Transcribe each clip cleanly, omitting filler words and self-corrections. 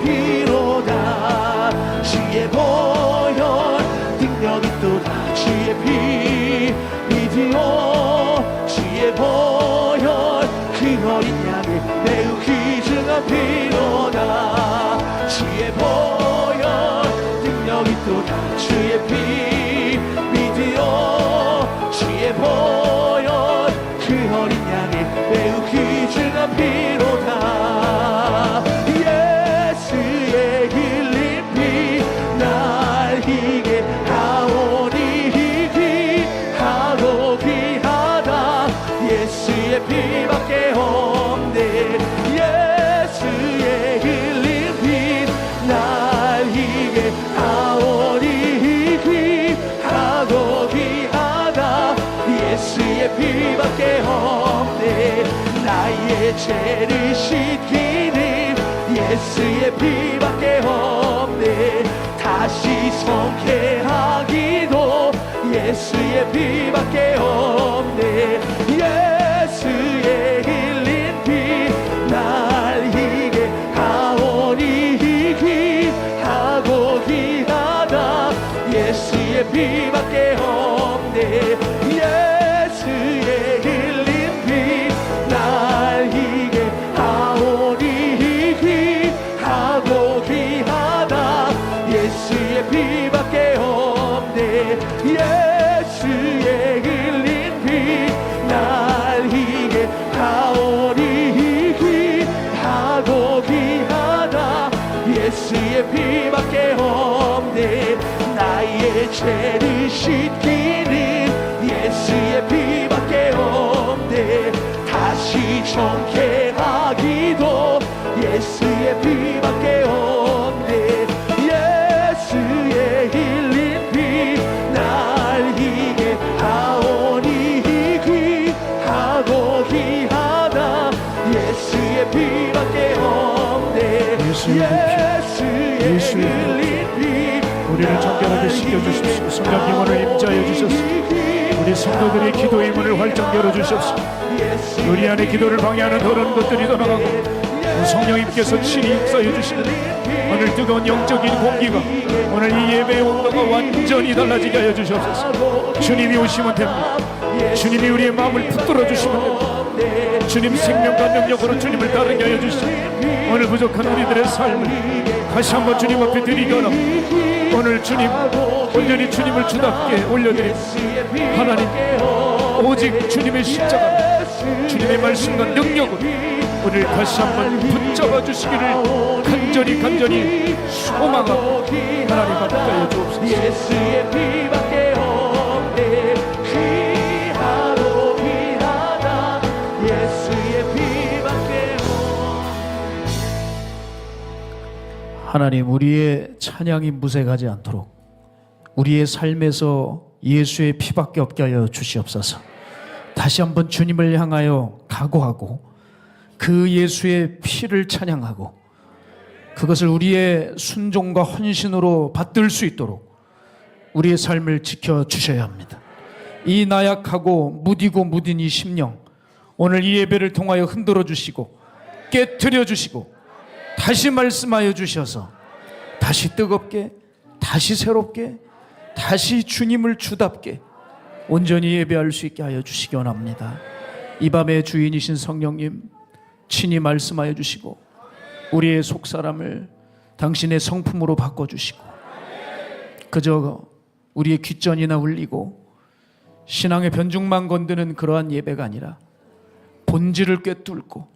피로다 주의 보혈 능력이 또다 주의 피 믿으오 주의 보혈 그 어린 양의 매우 귀중한 피로다 주의 보혈 능력이 또다 주의 피 믿으오 주의 보혈 그 어린 양의 매우 귀중한 피로다 예수의 흘린 피 날 희게 하오니 귀하고 귀하다 예수의 피밖에 없네 예수의 흘린 피 날 희게 하오니 귀하고 귀하다 예수의 피밖에 없네 나의 죄를 씻기는 예수의 피밖에 없네 다시 성회하기도 예수의 피밖에 없네 예수의 흘린 피 날 희게 하오니 귀하고 귀하다 예수의 피밖에 없네 예수의 흘린 피 날 희게 하오니 귀하고 귀하다 예수의 피밖에 없네 예수의 흘린 피 날 희게 하오니 귀하고 귀하다 예수의 피밖에 없네 나의 죄를 씻기는 예수의 피밖에 없네 다시 정케하기도 예수의 피밖에 없네 예수의 흘린 피 날 희게 하오니 귀하고 귀하다 예수의 피밖에 없네 예수의 흘린 피 우리를 정결하게 씻겨주십시오. 성령님 오늘 임자여 주셔서 우리 성도들의 기도의 문을 활짝 열어주십시오. 우리 안에 기도를 방해하는 더러운 것들이 떠나가고 성령님께서 친히 역사해 주시는 오늘 뜨거운 영적인 공기가 오늘 이 예배의 온도가 완전히 달라지게 하여 주시옵소서. 주님이 오시면 됩니다. 주님이 우리의 마음을 붙들어 주시면 됩니다. 주님 생명과 능력으로 주님을 따르게 하여 주시옵소서. 오늘 부족한 우리들의 삶을 다시 한번 주님 앞에 드리거나 오늘 주님 온전히 주님을 주답게 올려드립니다. 하나님 오직 주님의 십자가 주님의 말씀과 능력으로 우리를 다시 한번 붙잡아 주시기를 간절히 소망하고 하나님 앞에 하여 주옵소서. 예수의 피밖에 없네 귀하고 귀하다 예수의 피밖에 없네 하나님 우리의 찬양이 무색하지 않도록 우리의 삶에서 예수의 피밖에 없게 하여 주시옵소서. 다시 한번 주님을 향하여 각오하고 그 예수의 피를 찬양하고 그것을 우리의 순종과 헌신으로 받들 수 있도록 우리의 삶을 지켜주셔야 합니다. 이 나약하고 무디고 이 심령 오늘 이 예배를 통하여 흔들어 주시고 깨트려 주시고 다시 말씀하여 주셔서 다시 뜨겁게 다시 새롭게 다시 주님을 주답게 온전히 예배할 수 있게 하여 주시기 원합니다. 이 밤의 주인이신 성령님 친히 말씀하여 주시고 우리의 속사람을 당신의 성품으로 바꿔주시고 그저 우리의 귓전이나 울리고 신앙의 변죽만 건드는 그러한 예배가 아니라 본질을 꿰뚫고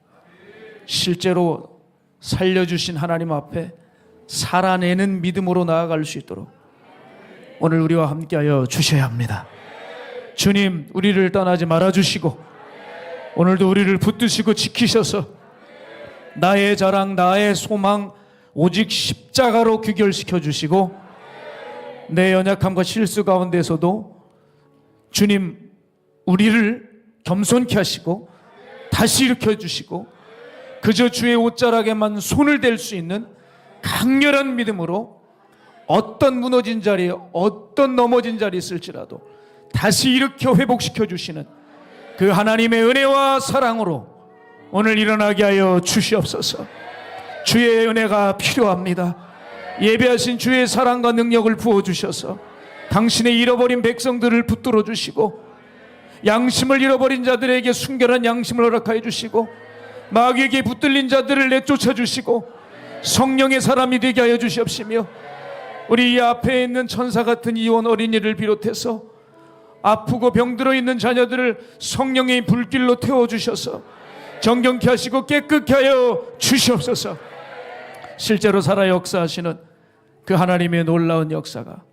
실제로 살려주신 하나님 앞에 살아내는 믿음으로 나아갈 수 있도록 오늘 우리와 함께하여 주셔야 합니다. 주님 우리를 떠나지 말아주시고 오늘도 우리를 붙드시고 지키셔서 나의 자랑 나의 소망 오직 십자가로 귀결시켜 주시고 내 연약함과 실수 가운데서도 주님 우리를 겸손케 하시고 다시 일으켜 주시고 그저 주의 옷자락에만 손을 댈 수 있는 강렬한 믿음으로 어떤 무너진 자리에 어떤 넘어진 자리에 있을지라도 다시 일으켜 회복시켜 주시는 그 하나님의 은혜와 사랑으로 오늘 일어나게 하여 주시옵소서. 주의 은혜가 필요합니다. 예배하신 주의 사랑과 능력을 부어주셔서 당신의 잃어버린 백성들을 붙들어 주시고 양심을 잃어버린 자들에게 순결한 양심을 허락하여 주시고 마귀에게 붙들린 자들을 내쫓아 주시고 성령의 사람이 되게 하여 주시옵시며 우리 이 앞에 있는 천사 같은 이혼 어린이를 비롯해서 아프고 병들어 있는 자녀들을 성령의 불길로 태워주셔서 정경케 하시고 깨끗게 하여 주시옵소서. 실제로 살아 역사하시는 그 하나님의 놀라운 역사가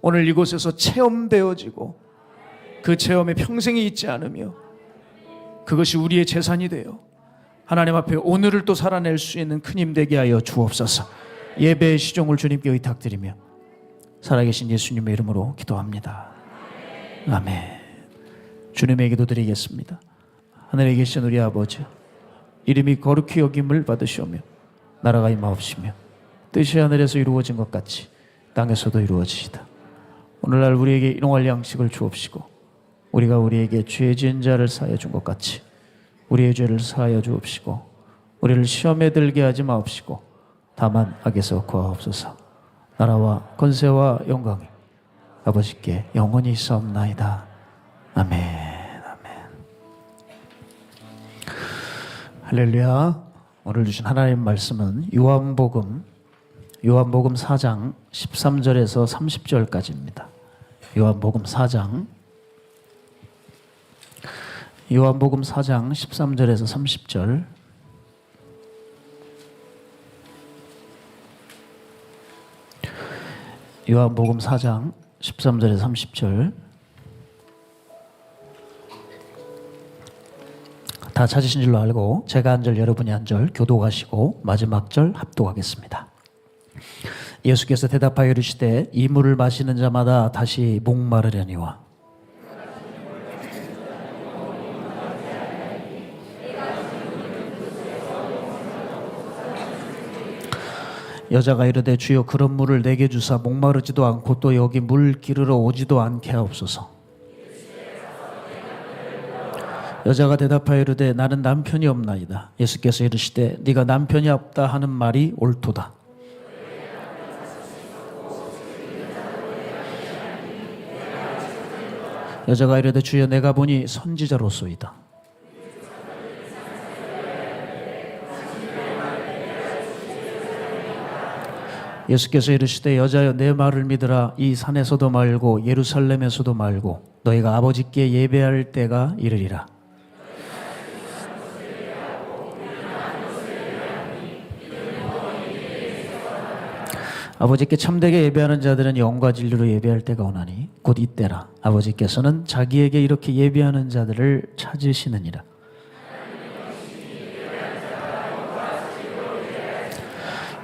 오늘 이곳에서 체험되어지고 그 체험에 평생이 있지 않으며 그것이 우리의 재산이 되어 하나님 앞에 오늘을 또 살아낼 수 있는 큰 힘 되게 하여 주옵소서. 예배의 시종을 주님께 의탁드리며 살아계신 예수님의 이름으로 기도합니다. 아멘. 주님의 기도 드리겠습니다. 하늘에 계신 우리 아버지, 이름이 거룩히 여김을 받으시오며 나라가 임하옵시며 뜻이 하늘에서 이루어진 것 같이 땅에서도 이루어지이다. 오늘날 우리에게 일용할 양식을 주옵시고 우리가 우리에게 죄 지은 자를 사하여 준 것 같이 우리의 죄를 사하여 주옵시고 우리를 시험에 들게 하지 마옵시고 다만 악에서 구하옵소서. 나라와 권세와 영광이 아버지께 영원히 있사옵나이다. 아멘. 아멘. 할렐루야. 오늘 주신 하나님 말씀은 요한복음 4장 13절에서 30절까지입니다. 요한복음 4장 13절에서 30절. 요한복음 4장 13절에서 30절. 다 찾으신 줄로 알고 제가 한 절 여러분이 한 절 교독하시고 마지막 절 합독하겠습니다. 예수께서 대답하여 이르시되 이 물을 마시는 자마다 다시 목마르려니와 여자가 이르되 주여 그런 물을 내게 주사 목마르지도 않고 또 여기 물 기르러 오지도 않게 하옵소서. 여자가 대답하여 이르되 나는 남편이 없나이다. 예수께서 이르시되 네가 남편이 없다 하는 말이 옳도다. 여자가 이르되 주여 내가 보니 선지자로소이다. 예수께서 이르시되 여자여 내 말을 믿으라. 이 산에서도 말고 예루살렘에서도 말고 너희가 아버지께 예배할 때가 이르리라. 아버지께 참되게 예배하는 자들은 영과 진리로 예배할 때가 오나니 곧 이때라. 아버지께서는 자기에게 이렇게 예배하는 자들을 찾으시느니라.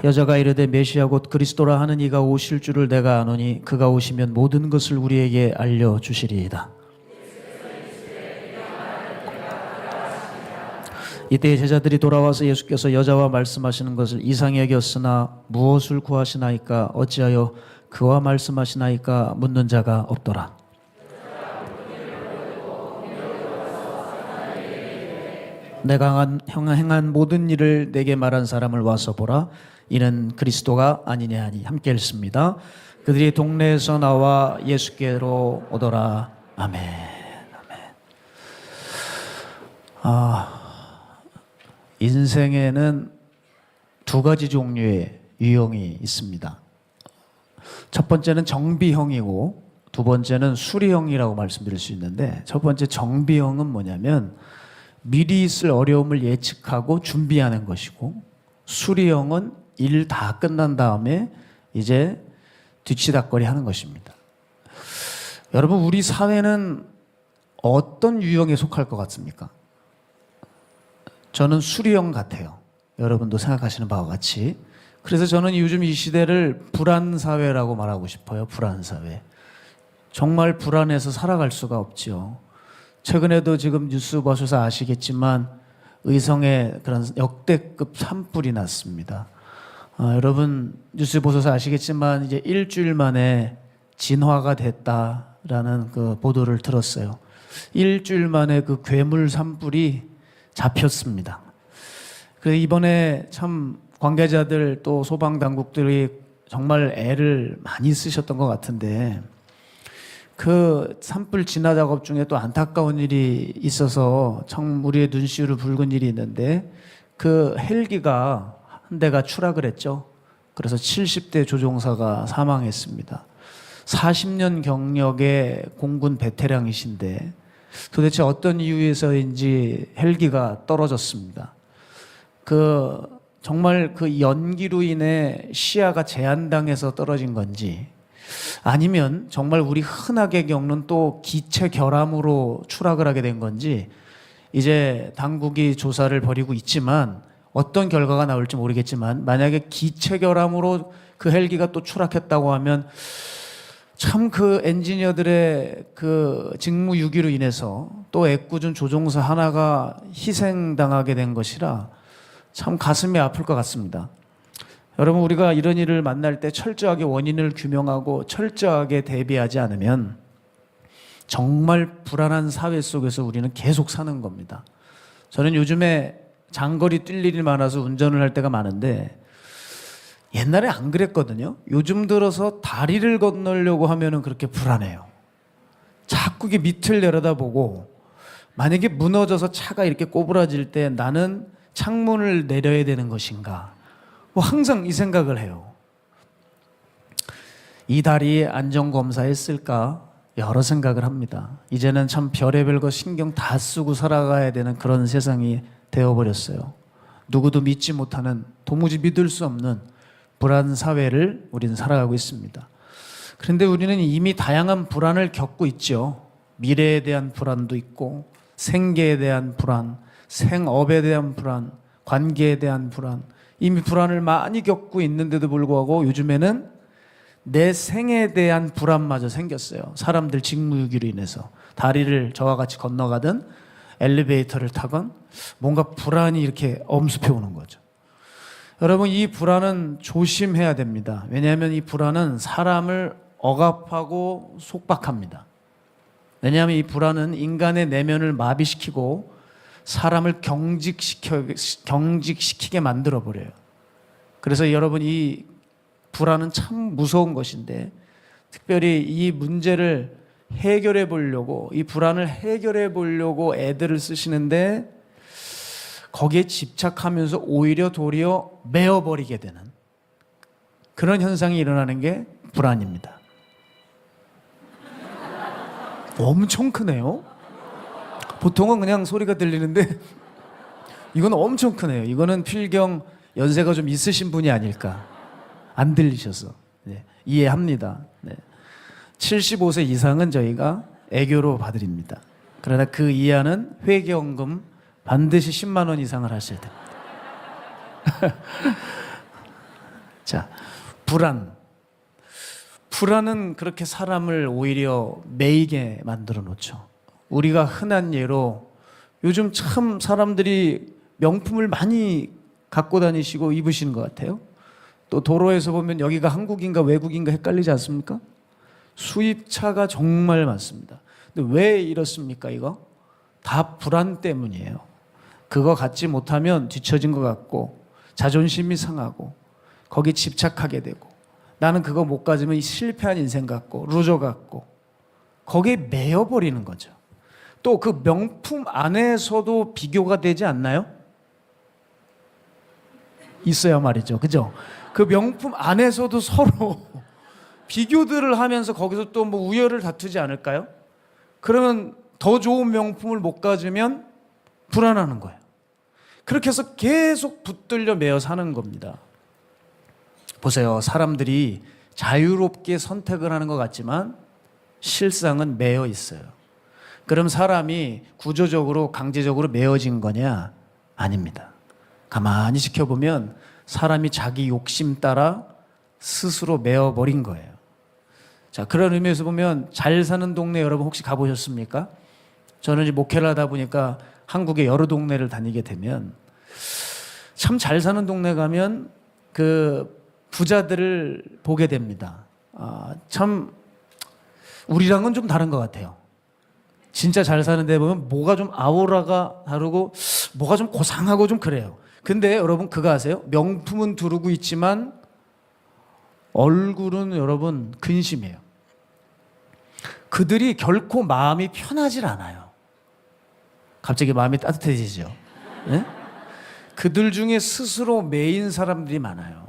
여자가 이르되 메시아 곧 그리스도라 하는 이가 오실 줄을 내가 아노니 그가 오시면 모든 것을 우리에게 알려주시리이다. 이때 제자들이 돌아와서 예수께서 여자와 말씀하시는 것을 이상히 여겼으나 무엇을 구하시나이까 어찌하여 그와 말씀하시나이까 묻는 자가 없더라. 내가 행한 모든 일을 내게 말한 사람을 와서 보라. 이는 그리스도가 아니냐 하니. 함께 읽습니다. 그들이 동네에서 나와 예수께로 오더라. 아멘. 아멘. 인생에는 두 가지 종류의 유형이 있습니다. 첫 번째는 정비형이고 두 번째는 수리형이라고 말씀드릴 수 있는데, 첫 번째 정비형은 뭐냐면 미리 있을 어려움을 예측하고 준비하는 것이고, 수리형은 일 다 끝난 다음에 이제 뒤치다꺼리 하는 것입니다. 여러분, 우리 사회는 어떤 유형에 속할 것 같습니까? 저는 수리형 같아요. 여러분도 생각하시는 바와 같이. 그래서 저는 요즘 이 시대를 불안사회라고 말하고 싶어요. 불안사회. 정말 불안해서 살아갈 수가 없죠. 최근에도 지금 뉴스 보셔서 아시겠지만 의성에 그런 역대급 산불이 났습니다. 여러분 뉴스 보셔서 아시겠지만 이제 일주일 만에 진화가 됐다라는 그 보도를 들었어요. 일주일 만에 그 괴물 산불이 잡혔습니다. 그래서 이번에 참 관계자들 또 소방 당국들이 정말 애를 많이 쓰셨던 것 같은데 그 산불 진화 작업 중에 또 안타까운 일이 있어서 참 우리의 눈시울을 붉은 일이 있는데 그 헬기가 한 대가 추락을 했죠. 그래서 70대 조종사가 사망했습니다. 40년 경력의 공군 베테랑이신데 도대체 어떤 이유에서인지 헬기가 떨어졌습니다. 정말 그 연기로 인해 시야가 제한당해서 떨어진 건지 아니면 정말 우리 흔하게 겪는 또 기체 결함으로 추락을 하게 된 건지 이제 당국이 조사를 벌이고 있지만 어떤 결과가 나올지 모르겠지만 만약에 기체 결함으로 그 헬기가 또 추락했다고 하면 참 그 엔지니어들의 그 직무유기로 인해서 또 애꿎은 조종사 하나가 희생당하게 된 것이라 참 가슴이 아플 것 같습니다. 여러분, 우리가 이런 일을 만날 때 철저하게 원인을 규명하고 철저하게 대비하지 않으면 정말 불안한 사회 속에서 우리는 계속 사는 겁니다. 저는 요즘에 장거리 뛸 일이 많아서 운전을 할 때가 많은데 옛날에 안 그랬거든요. 요즘 들어서 다리를 건너려고 하면은 그렇게 불안해요. 자꾸 이게 밑을 내려다보고 만약에 무너져서 차가 이렇게 꼬부라질 때 나는 창문을 내려야 되는 것인가? 뭐 항상 이 생각을 해요. 이 다리에 안전검사했을까? 여러 생각을 합니다. 이제는 참 별의별 거 신경 다 쓰고 살아가야 되는 그런 세상이 되어버렸어요. 누구도 믿지 못하는, 도무지 믿을 수 없는 불안 사회를 우리는 살아가고 있습니다. 그런데 우리는 이미 다양한 불안을 겪고 있죠. 미래에 대한 불안도 있고 생계에 대한 불안, 생업에 대한 불안, 관계에 대한 불안, 이미 불안을 많이 겪고 있는데도 불구하고 요즘에는 내 생에 대한 불안마저 생겼어요. 사람들 직무유기로 인해서 다리를 저와 같이 건너가든 엘리베이터를 타건 뭔가 불안이 이렇게 엄습해 오는 거죠. 여러분, 이 불안은 조심해야 됩니다. 왜냐하면 이 불안은 사람을 억압하고 속박합니다. 왜냐하면 이 불안은 인간의 내면을 마비시키고 사람을 경직시키게 만들어버려요. 그래서 여러분, 이 불안은 참 무서운 것인데 특별히 이 문제를 해결해 보려고, 이 불안을 해결해 보려고 애들을 쓰시는데 거기에 집착하면서 오히려 도리어 메어버리게 되는 그런 현상이 일어나는 게 불안입니다. 엄청 크네요. 보통은 그냥 소리가 들리는데 이건 엄청 크네요. 이거는 필경 연세가 좀 있으신 분이 아닐까. 안 들리셔서. 네, 이해합니다. 네. 75세 이상은 저희가 애교로 봐드립니다. 그러나 그 이하는 회계연금 반드시 10만 원 이상을 하셔야 됩니다. 자, 불안은 그렇게 사람을 오히려 매이게 만들어 놓죠. 우리가 흔한 예로 요즘 참 사람들이 명품을 많이 갖고 다니시고 입으시는 것 같아요. 또 도로에서 보면 여기가 한국인가 외국인가 헷갈리지 않습니까? 수입차가 정말 많습니다. 근데 왜 이렇습니까? 이거 다 불안 때문이에요. 그거 갖지 못하면 뒤처진 것 같고 자존심이 상하고 거기에 집착하게 되고 나는 그거 못 가지면 실패한 인생 같고 루저 같고 거기에 매여버리는 거죠. 또 그 명품 안에서도 비교가 되지 않나요? 있어야 말이죠. 그죠? 그 명품 안에서도 서로 비교들을 하면서 거기서 또 뭐 우열을 다투지 않을까요? 그러면 더 좋은 명품을 못 가지면 불안하는 거예요. 그렇게 해서 계속 붙들려 매여 사는 겁니다. 보세요. 사람들이 자유롭게 선택을 하는 것 같지만 실상은 매여 있어요. 그럼 사람이 구조적으로 강제적으로 매어진 거냐? 아닙니다. 가만히 지켜보면 사람이 자기 욕심 따라 스스로 매어버린 거예요. 자, 그런 의미에서 보면 잘 사는 동네 여러분 혹시 가보셨습니까? 저는 이제 목회를 하다 보니까 한국의 여러 동네를 다니게 되면 참 잘 사는 동네 가면 그 부자들을 보게 됩니다. 참 우리랑은 좀 다른 것 같아요. 진짜 잘 사는 데 보면 뭐가 좀 아우라가 다르고 뭐가 좀 고상하고 좀 그래요. 근데 여러분 그거 아세요? 명품은 두르고 있지만 얼굴은 여러분 근심해요. 그들이 결코 마음이 편하질 않아요. 갑자기 마음이 따뜻해지죠. 네? 그들 중에 스스로 매인 사람들이 많아요.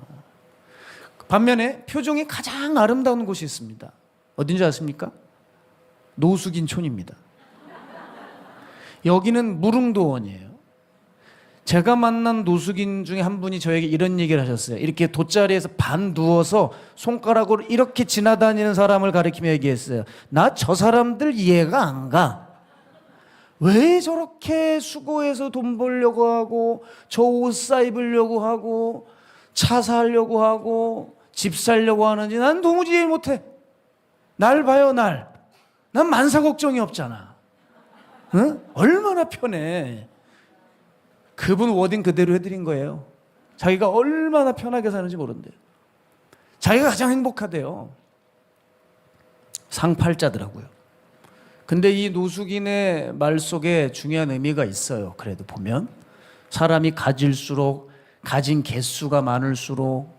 반면에 표정이 가장 아름다운 곳이 있습니다. 어딘지 아십니까? 노숙인촌입니다. 여기는 무릉도원이에요. 제가 만난 노숙인 중에 한 분이 저에게 이런 얘기를 하셨어요. 이렇게 돗자리에서 반 누워서 손가락으로 이렇게 지나다니는 사람을 가리키며 얘기했어요. 나 저 사람들 이해가 안 가. 왜 저렇게 수고해서 돈 벌려고 하고 저 옷 사 입으려고 하고 차 사려고 하고 집 살려고 하는지 난 도무지 이해 못해. 날 봐요, 날. 난 만사 걱정이 없잖아. 응? 얼마나 편해. 그분 워딩 그대로 해드린 거예요. 자기가 얼마나 편하게 사는지 모른대요. 자기가 가장 행복하대요. 상팔자더라고요. 근데 이 노숙인의 말 속에 중요한 의미가 있어요. 그래도 보면 사람이 가질수록, 가진 개수가 많을수록,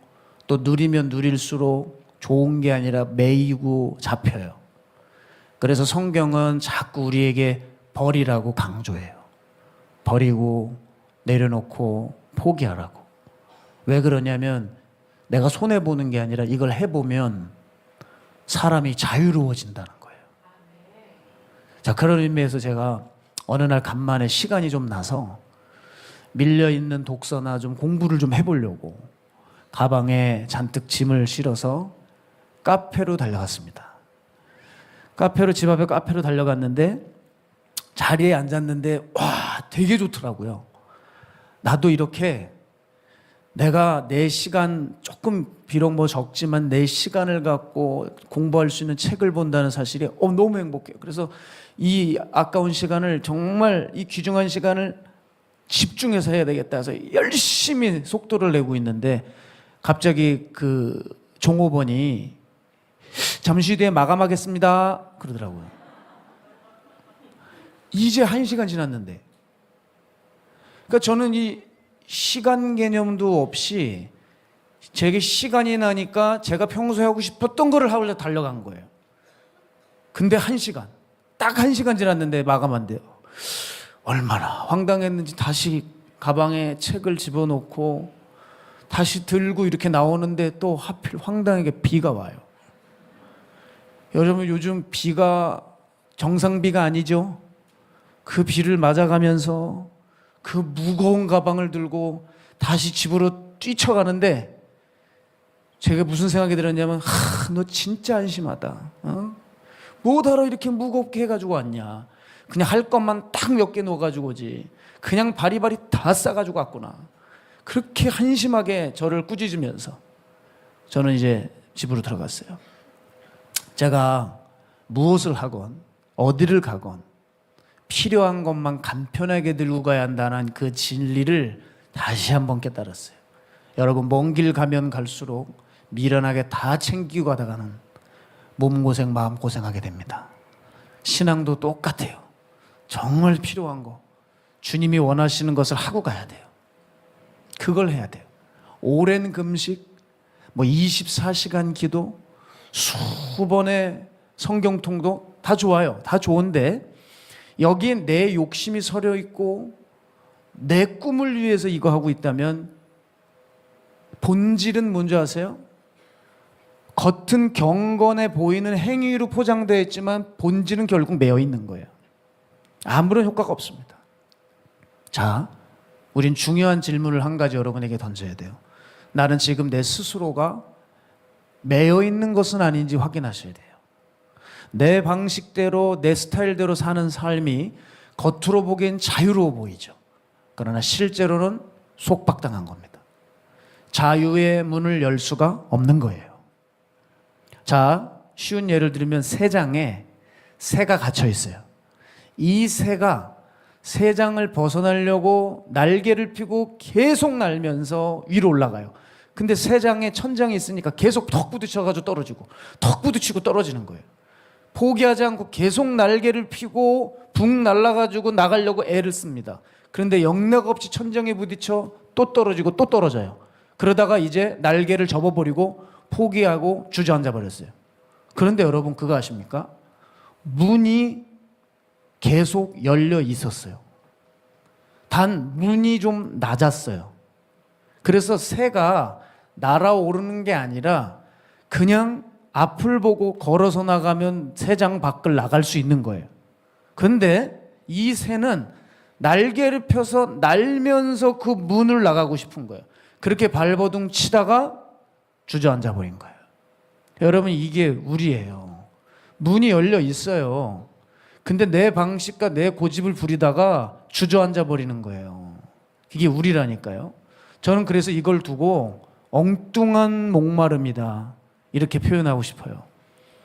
또 누리면 누릴수록 좋은 게 아니라 매이고 잡혀요. 그래서 성경은 자꾸 우리에게 버리라고 강조해요. 버리고 내려놓고 포기하라고. 왜 그러냐면 내가 손해보는 게 아니라 이걸 해보면 사람이 자유로워진다는 거예요. 자, 그런 의미에서 제가 어느 날 간만에 시간이 좀 나서 밀려있는 독서나 좀 공부를 좀 해보려고 가방에 잔뜩 짐을 실어서 카페로 달려갔습니다. 집 앞에 카페로 달려갔는데 자리에 앉았는데 와, 되게 좋더라고요. 나도 이렇게 내가 내 시간, 조금 비록 뭐 적지만 내 시간을 갖고 공부할 수 있는 책을 본다는 사실이 너무 행복해요. 그래서 이 아까운 시간을, 정말 이 귀중한 시간을 집중해서 해야 되겠다 해서 열심히 속도를 내고 있는데 갑자기 그 종업원이 잠시 뒤에 마감하겠습니다 그러더라고요. 이제 1시간 지났는데. 그러니까 저는 이 시간 개념도 없이 제게 시간이 나니까 제가 평소에 하고 싶었던 거를 하려고 달려간 거예요. 근데 1시간, 딱 1시간 지났는데 마감한대요. 얼마나 황당했는지 다시 가방에 책을 집어넣고 다시 들고 이렇게 나오는데 또 하필 황당하게 비가 와요. 여러분, 요즘 비가 정상비가 아니죠? 그 비를 맞아가면서 그 무거운 가방을 들고 다시 집으로 뛰쳐가는데 제가 무슨 생각이 들었냐면, 너 진짜 안심하다. 뭐하러 이렇게 무겁게 해가지고 왔냐. 그냥 할 것만 딱 몇 개 넣어가지고 오지. 그냥 바리바리 다 싸가지고 왔구나. 그렇게 한심하게 저를 꾸짖으면서 저는 이제 집으로 들어갔어요. 제가 무엇을 하건 어디를 가건 필요한 것만 간편하게 들고 가야 한다는 그 진리를 다시 한번 깨달았어요. 여러분, 먼 길 가면 갈수록 미련하게 다 챙기고 가다가는 몸고생 마음고생하게 됩니다. 신앙도 똑같아요. 정말 필요한 거, 주님이 원하시는 것을 하고 가야 돼요. 그걸 해야 돼요. 오랜 금식, 24시간 기도, 수번의 성경 통도 다 좋아요. 다 좋은데 여기에 내 욕심이 서려 있고 내 꿈을 위해서 이거 하고 있다면 본질은 뭔지 아세요? 겉은 경건해 보이는 행위로 포장되어 있지만 본질은 결국 매여 있는 거예요. 아무런 효과가 없습니다. 자, 우린 중요한 질문을 한 가지 여러분에게 던져야 돼요. 나는 지금 내 스스로가 매여 있는 것은 아닌지 확인하셔야 돼요. 내 방식대로, 내 스타일대로 사는 삶이 겉으로 보기엔 자유로워 보이죠. 그러나 실제로는 속박당한 겁니다. 자유의 문을 열 수가 없는 거예요. 자, 쉬운 예를 들면 새장에 새가 갇혀 있어요. 이 새가 새장을 벗어나려고 날개를 펴고 계속 날면서 위로 올라가요. 근데 새장에 천장이 있으니까 계속 턱 부딪혀가지고 떨어지고 턱 부딪히고 떨어지는 거예요. 포기하지 않고 계속 날개를 펴고 붕 날아가지고 나가려고 애를 씁니다. 그런데 영락 없이 천장에 부딪혀 또 떨어지고 또 떨어져요. 그러다가 이제 날개를 접어버리고 포기하고 주저앉아 버렸어요. 그런데 여러분 그거 아십니까? 문이 계속 열려 있었어요. 단 문이 좀 낮았어요. 그래서 새가 날아오르는 게 아니라 그냥 앞을 보고 걸어서 나가면 새장 밖을 나갈 수 있는 거예요. 그런데 이 새는 날개를 펴서 날면서 그 문을 나가고 싶은 거예요. 그렇게 발버둥 치다가 주저앉아 버린 거예요. 여러분 이게 우리예요. 문이 열려 있어요. 근데 내 방식과 내 고집을 부리다가 주저앉아 버리는 거예요. 이게 우리라니까요. 저는 그래서 이걸 두고 엉뚱한 목마름이다 이렇게 표현하고 싶어요.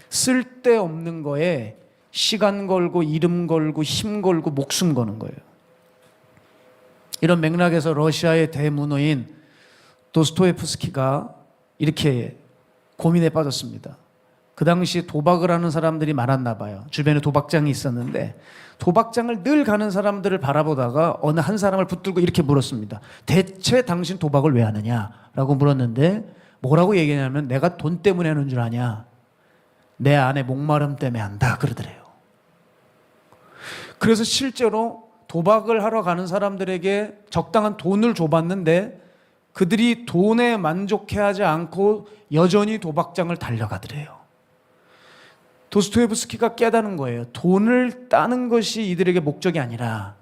쓸데없는 거에 시간 걸고 이름 걸고 힘 걸고 목숨 거는 거예요. 이런 맥락에서 러시아의 대문호인 도스토옙스키가 이렇게 고민에 빠졌습니다. 그 당시 도박을 하는 사람들이 많았나 봐요. 주변에 도박장이 있었는데 도박장을 늘 가는 사람들을 바라보다가 어느 한 사람을 붙들고 이렇게 물었습니다. 대체 당신 도박을 왜 하느냐? 라고 물었는데 뭐라고 얘기하냐면 내가 돈 때문에 하는 줄 아냐? 내 안에 목마름 때문에 한다 그러더래요. 그래서 실제로 도박을 하러 가는 사람들에게 적당한 돈을 줘봤는데 그들이 돈에 만족해하지 않고 여전히 도박장을 달려가더래요. 도스토옙스키가 깨닫는 거예요. 돈을 따는 것이 이들에게 목적이 아니라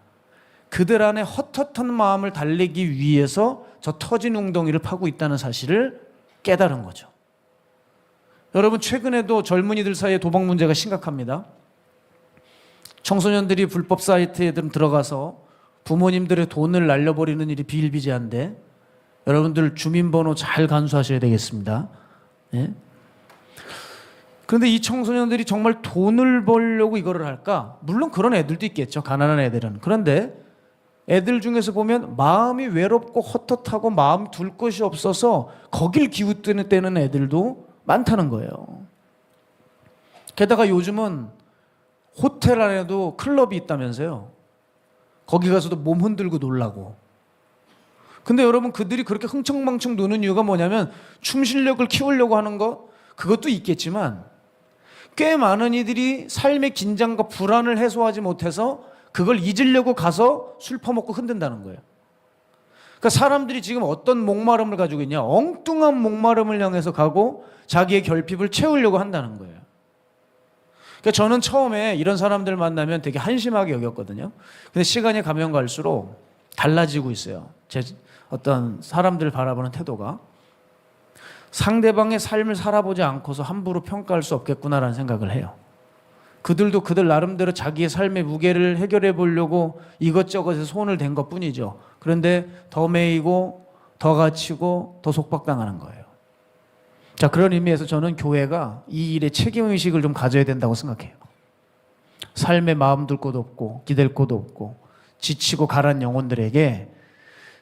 그들 안에 헛헛한 마음을 달래기 위해서 저 터진 웅덩이를 파고 있다는 사실을 깨달은 거죠. 여러분 최근에도 젊은이들 사이에 도박 문제가 심각합니다. 청소년들이 불법 사이트에 들어가서 부모님들의 돈을 날려버리는 일이 비일비재한데 여러분들 주민번호 잘 간수하셔야 되겠습니다. 예? 그런데 이 청소년들이 정말 돈을 벌려고 이거를 할까? 물론 그런 애들도 있겠죠. 가난한 애들은. 그런데 애들 중에서 보면 마음이 외롭고 헛헛하고 마음 둘 것이 없어서 거길 기웃대는 애들도 많다는 거예요. 게다가 요즘은 호텔 안에도 클럽이 있다면서요. 거기 가서도 몸 흔들고 놀라고. 근데 여러분 그들이 그렇게 흥청망청 노는 이유가 뭐냐면 춤 실력을 키우려고 하는 것 그것도 있겠지만 꽤 많은 이들이 삶의 긴장과 불안을 해소하지 못해서 그걸 잊으려고 가서 술 퍼먹고 흔든다는 거예요. 그러니까 사람들이 지금 어떤 목마름을 가지고 있냐? 엉뚱한 목마름을 향해서 가고 자기의 결핍을 채우려고 한다는 거예요. 그러니까 저는 처음에 이런 사람들 만나면 되게 한심하게 여겼거든요. 근데 시간이 가면 갈수록 달라지고 있어요. 제 어떤 사람들 바라보는 태도가. 상대방의 삶을 살아보지 않고서 함부로 평가할 수 없겠구나라는 생각을 해요. 그들도 그들 나름대로 자기의 삶의 무게를 해결해 보려고 이것저것에 손을 댄 것뿐이죠. 그런데 더 매이고 더 갇히고 더 속박당하는 거예요. 자, 그런 의미에서 저는 교회가 이 일에 책임의식을 좀 가져야 된다고 생각해요. 삶에 마음 둘 곳 없고 기댈 곳 없고 지치고 가란 영혼들에게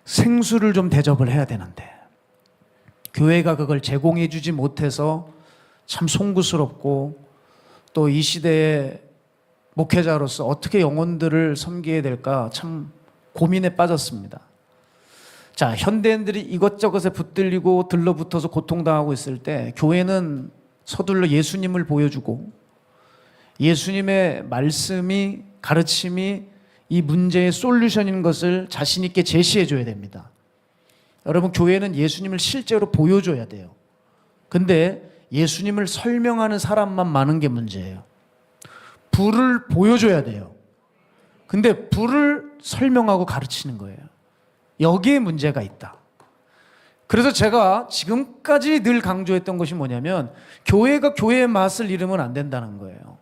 생수를 좀 대접을 해야 되는데 교회가 그걸 제공해 주지 못해서 참 송구스럽고 또 이 시대의 목회자로서 어떻게 영혼들을 섬겨야 될까 참 고민에 빠졌습니다. 자, 현대인들이 이것저것에 붙들리고 들러붙어서 고통당하고 있을 때 교회는 서둘러 예수님을 보여주고 예수님의 말씀이 가르침이 이 문제의 솔루션인 것을 자신 있게 제시해 줘야 됩니다. 여러분 교회는 예수님을 실제로 보여줘야 돼요. 근데 예수님을 설명하는 사람만 많은 게 문제예요. 불을 보여줘야 돼요. 근데 불을 설명하고 가르치는 거예요. 여기에 문제가 있다. 그래서 제가 지금까지 늘 강조했던 것이 뭐냐면 교회가 교회의 맛을 잃으면 안 된다는 거예요.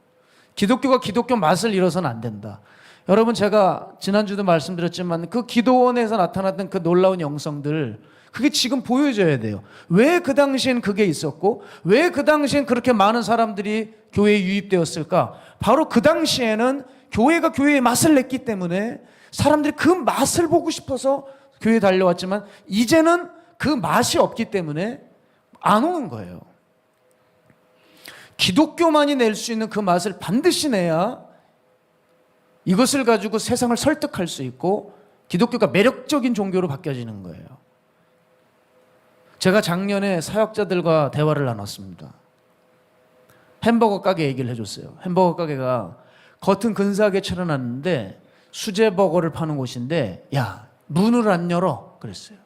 기독교가 기독교 맛을 잃어서는 안 된다. 여러분 제가 지난주도 말씀드렸지만 그 기도원에서 나타났던 그 놀라운 영성들 그게 지금 보여져야 돼요. 왜 그 당시엔 그게 있었고 왜 그 당시엔 그렇게 많은 사람들이 교회에 유입되었을까? 바로 그 당시에는 교회가 교회의 맛을 냈기 때문에 사람들이 그 맛을 보고 싶어서 교회에 달려왔지만 이제는 그 맛이 없기 때문에 안 오는 거예요. 기독교만이 낼 수 있는 그 맛을 반드시 내야 이것을 가지고 세상을 설득할 수 있고 기독교가 매력적인 종교로 바뀌어지는 거예요. 제가 작년에 사역자들과 대화를 나눴습니다. 햄버거 가게 얘기를 해줬어요. 햄버거 가게가 겉은 근사하게 차려놨는데 수제버거를 파는 곳인데 야, 문을 안 열어 그랬어요.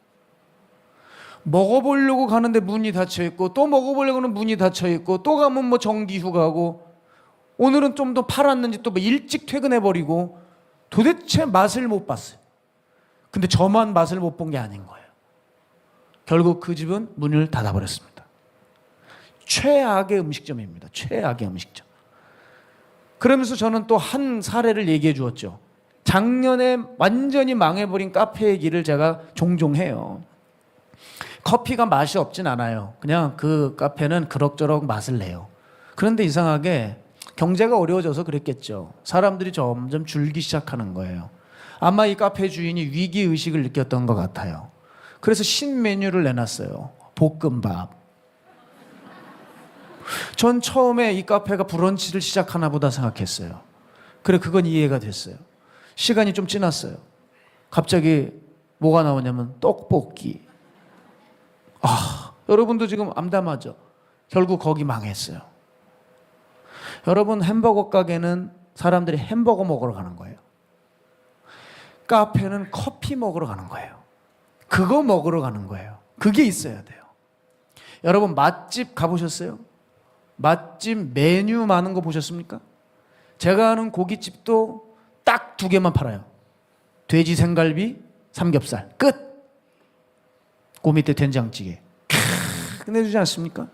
먹어보려고 가는데 문이 닫혀있고 또 먹어보려고는 문이 닫혀있고 또 가면 뭐 정기휴가고 오늘은 좀 더 팔았는지 또 뭐 일찍 퇴근해버리고 도대체 맛을 못 봤어요. 근데 저만 맛을 못 본 게 아닌 거예요. 결국 그 집은 문을 닫아버렸습니다. 최악의 음식점입니다. 최악의 음식점. 그러면서 저는 또 한 사례를 얘기해 주었죠. 작년에 완전히 망해버린 카페 얘기를 제가 종종 해요. 커피가 맛이 없진 않아요. 그냥 그 카페는 그럭저럭 맛을 내요. 그런데 이상하게 경제가 어려워져서 그랬겠죠. 사람들이 점점 줄기 시작하는 거예요. 아마 이 카페 주인이 위기의식을 느꼈던 것 같아요. 그래서 신메뉴를 내놨어요. 볶음밥. 전 처음에 이 카페가 브런치를 시작하나 보다 생각했어요. 그래, 그건 이해가 됐어요. 시간이 좀 지났어요. 갑자기 뭐가 나오냐면 떡볶이. 여러분도 지금 암담하죠? 결국 거기 망했어요. 여러분, 햄버거 가게는 사람들이 햄버거 먹으러 가는 거예요. 카페는 커피 먹으러 가는 거예요. 그거 먹으러 가는 거예요. 그게 있어야 돼요. 여러분, 맛집 가보셨어요? 맛집 메뉴 많은 거 보셨습니까? 제가 아는 고깃집도 딱 2개만 팔아요. 돼지 생갈비, 삼겹살 끝. 그 밑에 된장찌개. 끝내주지 않습니까?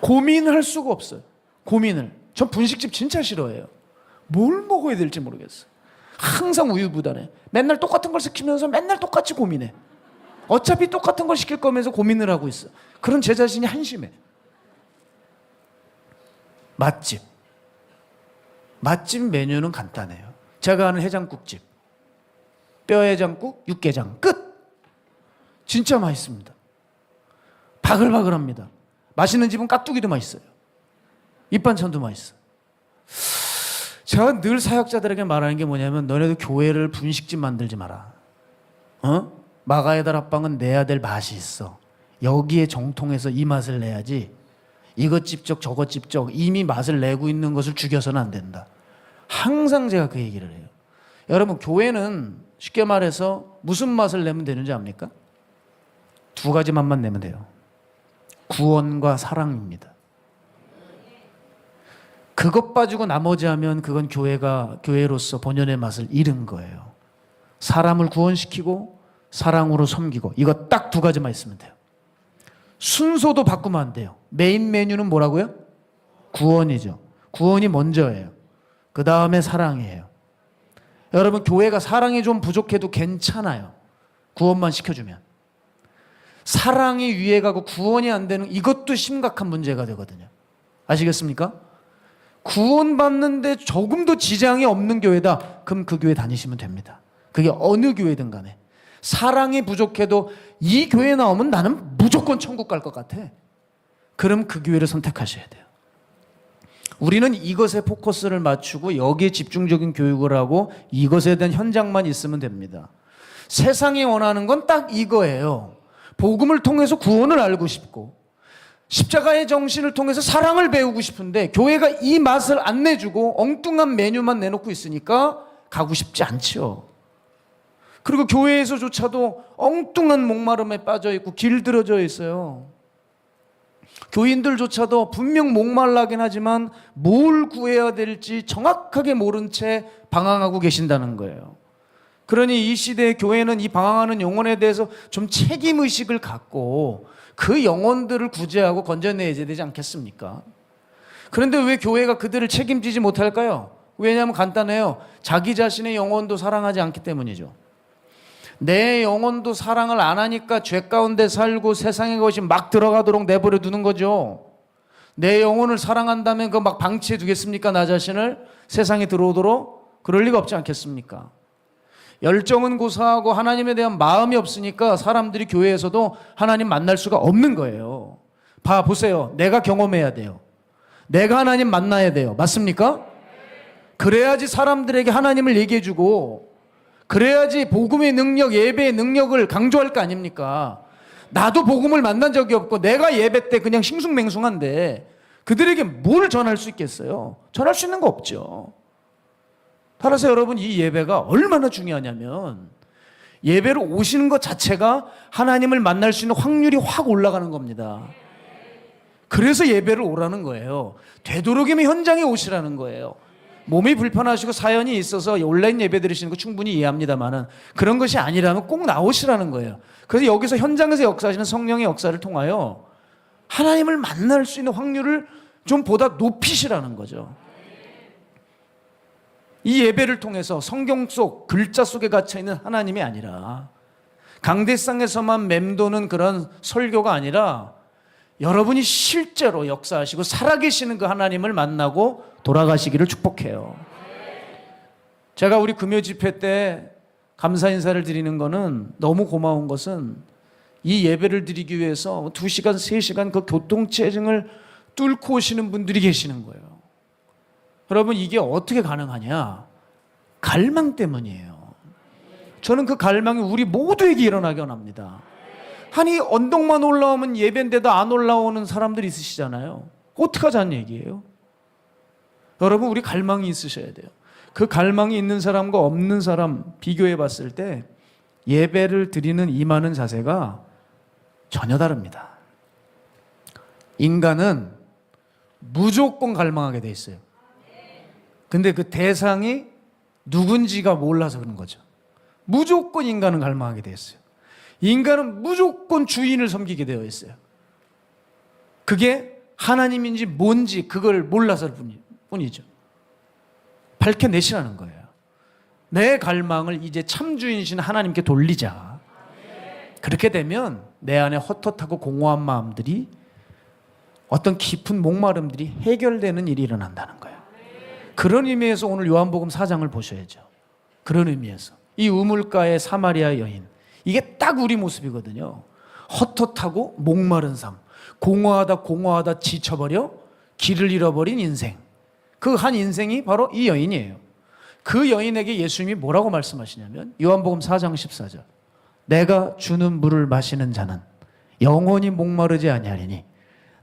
고민할 수가 없어요. 고민을. 전 분식집 진짜 싫어해요. 뭘 먹어야 될지 모르겠어요. 항상 우유부단해. 맨날 똑같은 걸 시키면서 맨날 똑같이 고민해. 어차피 똑같은 걸 시킬 거면서 고민을 하고 있어. 그런 제 자신이 한심해. 맛집 메뉴는 간단해요. 제가 아는 해장국집, 뼈해장국, 육개장 끝. 진짜 맛있습니다. 바글바글합니다. 맛있는 집은 깍두기도 맛있어요. 밑반찬도 맛있어요. 제가 늘 사역자들에게 말하는 게 뭐냐면, 너네도 교회를 분식집 만들지 마라. 마가에달 합방은 내야 될 맛이 있어. 여기에 정통해서 이 맛을 내야지, 이것 집적 저것 집적 이미 맛을 내고 있는 것을 죽여서는 안 된다. 항상 제가 그 얘기를 해요. 여러분, 교회는 쉽게 말해서 무슨 맛을 내면 되는지 압니까? 2가지 맛만 내면 돼요. 구원과 사랑입니다. 그것 빠지고 나머지 하면 그건 교회로서 본연의 맛을 잃은 거예요. 사람을 구원시키고 사랑으로 섬기고, 이거 딱 2가지만 있으면 돼요. 순서도 바꾸면 안 돼요. 메인 메뉴는 뭐라고요? 구원이죠. 구원이 먼저예요. 그 다음에 사랑이에요. 여러분, 교회가 사랑이 좀 부족해도 괜찮아요. 구원만 시켜주면. 사랑이 위에 가고 구원이 안 되는, 이것도 심각한 문제가 되거든요. 아시겠습니까? 구원받는데 조금도 지장이 없는 교회다. 그럼 그 교회 다니시면 됩니다. 그게 어느 교회든 간에. 사랑이 부족해도 이 교회 나오면 나는 무조건 천국 갈 것 같아. 그럼 그 교회를 선택하셔야 돼요. 우리는 이것에 포커스를 맞추고 여기에 집중적인 교육을 하고 이것에 대한 현장만 있으면 됩니다. 세상이 원하는 건 딱 이거예요. 복음을 통해서 구원을 알고 싶고 십자가의 정신을 통해서 사랑을 배우고 싶은데, 교회가 이 맛을 안 내주고 엉뚱한 메뉴만 내놓고 있으니까 가고 싶지 않죠. 그리고 교회에서조차도 엉뚱한 목마름에 빠져있고 길들여져 있어요. 교인들조차도 분명 목말라긴 하지만 뭘 구해야 될지 정확하게 모른 채 방황하고 계신다는 거예요. 그러니 이 시대의 교회는 이 방황하는 영혼에 대해서 좀 책임의식을 갖고 그 영혼들을 구제하고 건져내야 되지 않겠습니까? 그런데 왜 교회가 그들을 책임지지 못할까요? 왜냐하면 간단해요. 자기 자신의 영혼도 사랑하지 않기 때문이죠. 내 영혼도 사랑을 안 하니까 죄 가운데 살고 세상의 것이 막 들어가도록 내버려 두는 거죠. 내 영혼을 사랑한다면 그거 막 방치해 두겠습니까? 나 자신을 세상에 들어오도록? 그럴 리가 없지 않겠습니까? 열정은 고사하고 하나님에 대한 마음이 없으니까 사람들이 교회에서도 하나님 만날 수가 없는 거예요. 보세요. 내가 경험해야 돼요. 내가 하나님 만나야 돼요. 맞습니까? 그래야지 사람들에게 하나님을 얘기해주고, 그래야지 복음의 능력, 예배의 능력을 강조할 거 아닙니까? 나도 복음을 만난 적이 없고 내가 예배 때 그냥 싱숭맹숭한데 그들에게 뭘 전할 수 있겠어요? 전할 수 있는 거 없죠. 따라서 여러분, 이 예배가 얼마나 중요하냐면 예배로 오시는 것 자체가 하나님을 만날 수 있는 확률이 확 올라가는 겁니다. 그래서 예배를 오라는 거예요. 되도록이면 현장에 오시라는 거예요. 몸이 불편하시고 사연이 있어서 온라인 예배 드리시는 거 충분히 이해합니다만은 그런 것이 아니라면 꼭 나오시라는 거예요. 그래서 여기서 현장에서 역사하시는 성령의 역사를 통하여 하나님을 만날 수 있는 확률을 좀 보다 높이시라는 거죠. 이 예배를 통해서 성경 속 글자 속에 갇혀있는 하나님이 아니라 강대상에서만 맴도는 그런 설교가 아니라 여러분이 실제로 역사하시고 살아계시는 그 하나님을 만나고 돌아가시기를 축복해요. 제가 우리 금요 집회 때 감사 인사를 드리는 거는 너무 고마운 것은 이 예배를 드리기 위해서 2시간, 3시간 그 교통체증을 뚫고 오시는 분들이 계시는 거예요. 여러분, 이게 어떻게 가능하냐? 갈망 때문이에요. 저는 그 갈망이 우리 모두에게 일어나게 원합니다. 아니, 언덕만 올라오면 예배인데도 안 올라오는 사람들이 있으시잖아요. 어떡하자는 얘기예요? 여러분, 우리 갈망이 있으셔야 돼요. 그 갈망이 있는 사람과 없는 사람 비교해 봤을 때 예배를 드리는 임하는 자세가 전혀 다릅니다. 인간은 무조건 갈망하게 돼 있어요. 근데 그 대상이 누군지가 몰라서 그런 거죠. 무조건 인간은 갈망하게 돼 있어요. 인간은 무조건 주인을 섬기게 되어 있어요. 그게 하나님인지 뭔지 그걸 몰라서 뿐이죠. 밝혀내시라는 거예요. 내 갈망을 이제 참 주인이신 하나님께 돌리자. 그렇게 되면 내 안에 헛헛하고 공허한 마음들이, 어떤 깊은 목마름들이 해결되는 일이 일어난다는 거예요. 그런 의미에서 오늘 요한복음 4장을 보셔야죠. 그런 의미에서 이 우물가의 사마리아 여인, 이게 딱 우리 모습이거든요. 헛헛하고 목마른 삶, 공허하다 지쳐버려 길을 잃어버린 인생. 그 한 인생이 바로 이 여인이에요. 그 여인에게 예수님이 뭐라고 말씀하시냐면 요한복음 4장 14절, 내가 주는 물을 마시는 자는 영원히 목마르지 아니하리니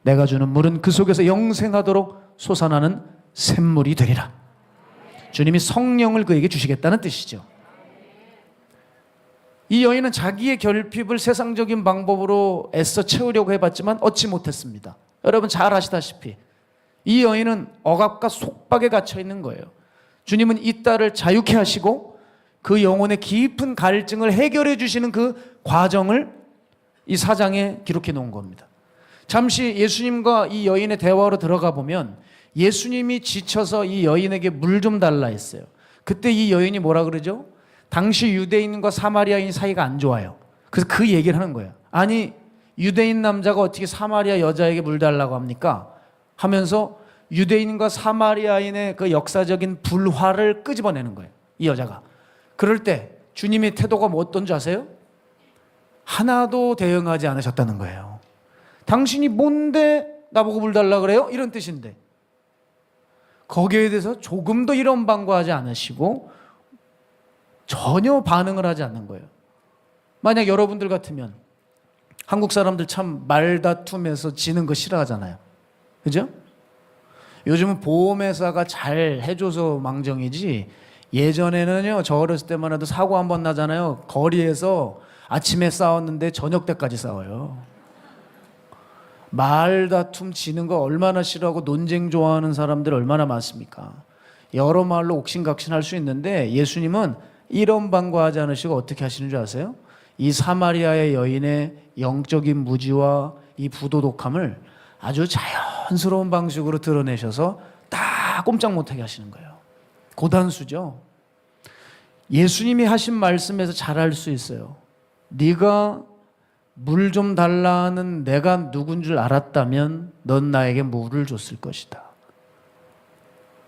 내가 주는 물은 그 속에서 영생하도록 솟아나는 샘물이 되리라. 주님이 성령을 그에게 주시겠다는 뜻이죠. 이 여인은 자기의 결핍을 세상적인 방법으로 애써 채우려고 해봤지만 얻지 못했습니다. 여러분 잘 아시다시피 이 여인은 억압과 속박에 갇혀 있는 거예요. 주님은 이 딸을 자유케 하시고 그 영혼의 깊은 갈증을 해결해 주시는 그 과정을 이 4장에 기록해 놓은 겁니다. 잠시 예수님과 이 여인의 대화로 들어가 보면 예수님이 지쳐서 이 여인에게 물 좀 달라 했어요. 그때 이 여인이 뭐라 그러죠? 당시 유대인과 사마리아인 사이가 안 좋아요. 그래서 그 얘기를 하는 거예요. 아니, 유대인 남자가 어떻게 사마리아 여자에게 물 달라고 합니까? 하면서 유대인과 사마리아인의 그 역사적인 불화를 끄집어내는 거예요. 이 여자가. 그럴 때 주님의 태도가 뭐 어떤 줄 아세요? 하나도 대응하지 않으셨다는 거예요. 당신이 뭔데 나보고 물 달라 그래요? 이런 뜻인데 거기에 대해서 조금도 이런 방구하지 않으시고 전혀 반응을 하지 않는 거예요. 만약 여러분들 같으면, 한국 사람들 참 말다툼에서 지는 거 싫어하잖아요. 그죠? 요즘은 보험회사가 잘 해줘서 망정이지, 예전에는요, 저 어렸을 때만 해도 사고 한 번 나잖아요. 거리에서 아침에 싸웠는데 저녁 때까지 싸워요. 말다툼 지는 거 얼마나 싫어하고 논쟁 좋아하는 사람들 얼마나 많습니까? 여러 말로 옥신각신할 수 있는데 예수님은 이런 방과하지 않으시고 어떻게 하시는 줄 아세요? 이 사마리아의 여인의 영적인 무지와 이 부도덕함을 아주 자연스러운 방식으로 드러내셔서 다 꼼짝 못하게 하시는 거예요. 고단수죠. 예수님이 하신 말씀에서 잘 알 수 있어요. 네가 물 좀 달라는 내가 누군 줄 알았다면 넌 나에게 물을 줬을 것이다.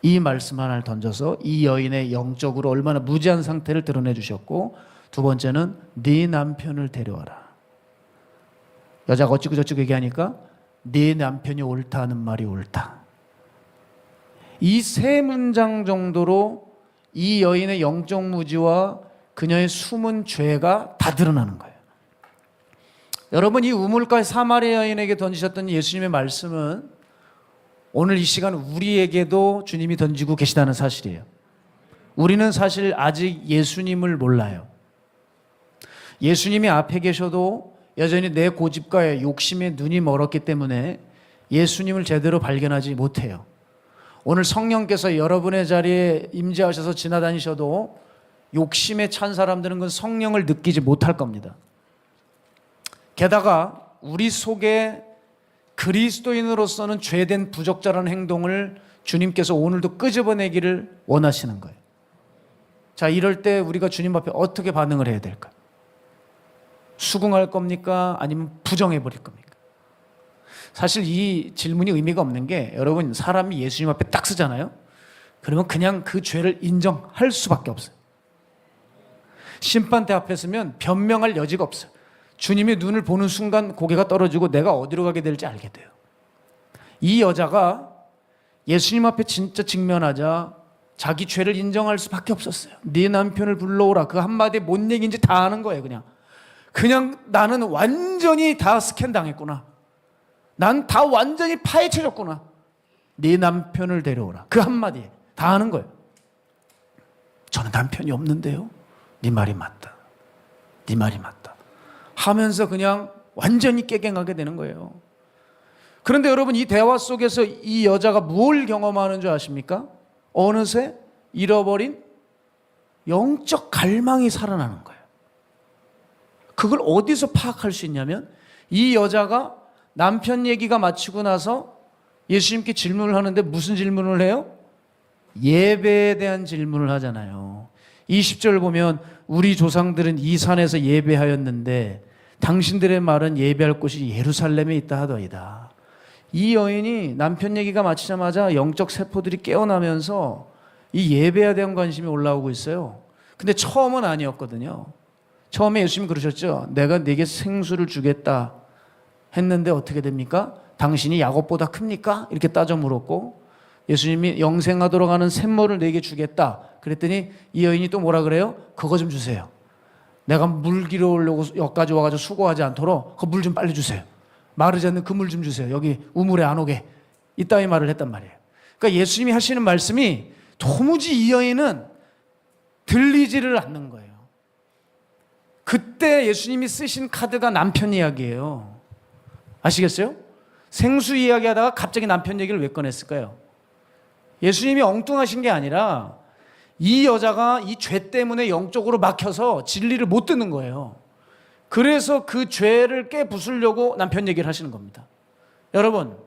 이 말씀 하나를 던져서 이 여인의 영적으로 얼마나 무지한 상태를 드러내 주셨고, 두 번째는 네 남편을 데려와라. 여자가 어찌고 저찌고 얘기하니까 네 남편이 옳다 하는 말이 옳다. 이 세 문장 정도로 이 여인의 영적 무지와 그녀의 숨은 죄가 다 드러나는 거예요. 여러분, 이 우물가의 사마리아 여인에게 던지셨던 예수님의 말씀은 오늘 이 시간 우리에게도 주님이 던지고 계시다는 사실이에요. 우리는 사실 아직 예수님을 몰라요. 예수님이 앞에 계셔도 여전히 내 고집과 욕심에 눈이 멀었기 때문에 예수님을 제대로 발견하지 못해요. 오늘 성령께서 여러분의 자리에 임재하셔서 지나다니셔도 욕심에 찬 사람들은 그 성령을 느끼지 못할 겁니다. 게다가 우리 속에 그리스도인으로서는 죄된 부적절한 행동을 주님께서 오늘도 끄집어내기를 원하시는 거예요. 자, 이럴 때 우리가 주님 앞에 어떻게 반응을 해야 될까요? 수긍할 겁니까? 아니면 부정해 버릴 겁니까? 사실 이 질문이 의미가 없는 게, 여러분, 사람이 예수님 앞에 딱 서잖아요. 그러면 그냥 그 죄를 인정할 수밖에 없어요. 심판대 앞에 서면 변명할 여지가 없어요. 주님의 눈을 보는 순간 고개가 떨어지고 내가 어디로 가게 될지 알게 돼요. 이 여자가 예수님 앞에 진짜 직면하자 자기 죄를 인정할 수밖에 없었어요. 네 남편을 불러오라. 그 한마디에 뭔 얘기인지 다 아는 거예요. 그냥 나는 완전히 다 스캔 당했구나. 난 다 완전히 파헤쳐졌구나. 네 남편을 데려오라. 그 한마디에 다 아는 거예요. 저는 남편이 없는데요. 네 말이 맞다. 네 말이 맞다. 하면서 그냥 완전히 깨갱하게 되는 거예요. 그런데 여러분, 이 대화 속에서 이 여자가 뭘 경험하는 줄 아십니까? 어느새 잃어버린 영적 갈망이 살아나는 거예요. 그걸 어디서 파악할 수 있냐면, 이 여자가 남편 얘기가 마치고 나서 예수님께 질문을 하는데 무슨 질문을 해요? 예배에 대한 질문을 하잖아요. 20절 보면 우리 조상들은 이 산에서 예배하였는데 당신들의 말은 예배할 곳이 예루살렘에 있다 하더이다. 이 여인이 남편 얘기가 마치자마자 영적 세포들이 깨어나면서 이 예배에 대한 관심이 올라오고 있어요. 근데 처음은 아니었거든요. 처음에 예수님 그러셨죠. 내가 네게 생수를 주겠다 했는데 어떻게 됩니까? 당신이 야곱보다 큽니까? 이렇게 따져 물었고, 예수님이 영생하도록 하는 샘물을 네게 주겠다 그랬더니 이 여인이 또 뭐라 그래요? 그거 좀 주세요. 내가 물 길어오려고 여기까지 와가지고 수고하지 않도록 그 물 좀 빨리 주세요. 마르지 않는 그 물 좀 주세요. 여기 우물에 안 오게. 이따위 말을 했단 말이에요. 그러니까 예수님이 하시는 말씀이 도무지 이 여인은 들리지를 않는 거예요. 그때 예수님이 쓰신 카드가 남편 이야기예요. 아시겠어요? 생수 이야기하다가 갑자기 남편 얘기를 왜 꺼냈을까요? 예수님이 엉뚱하신 게 아니라 이 여자가 이 죄 때문에 영적으로 막혀서 진리를 못 듣는 거예요. 그래서 그 죄를 깨부수려고 남편 얘기를 하시는 겁니다. 여러분,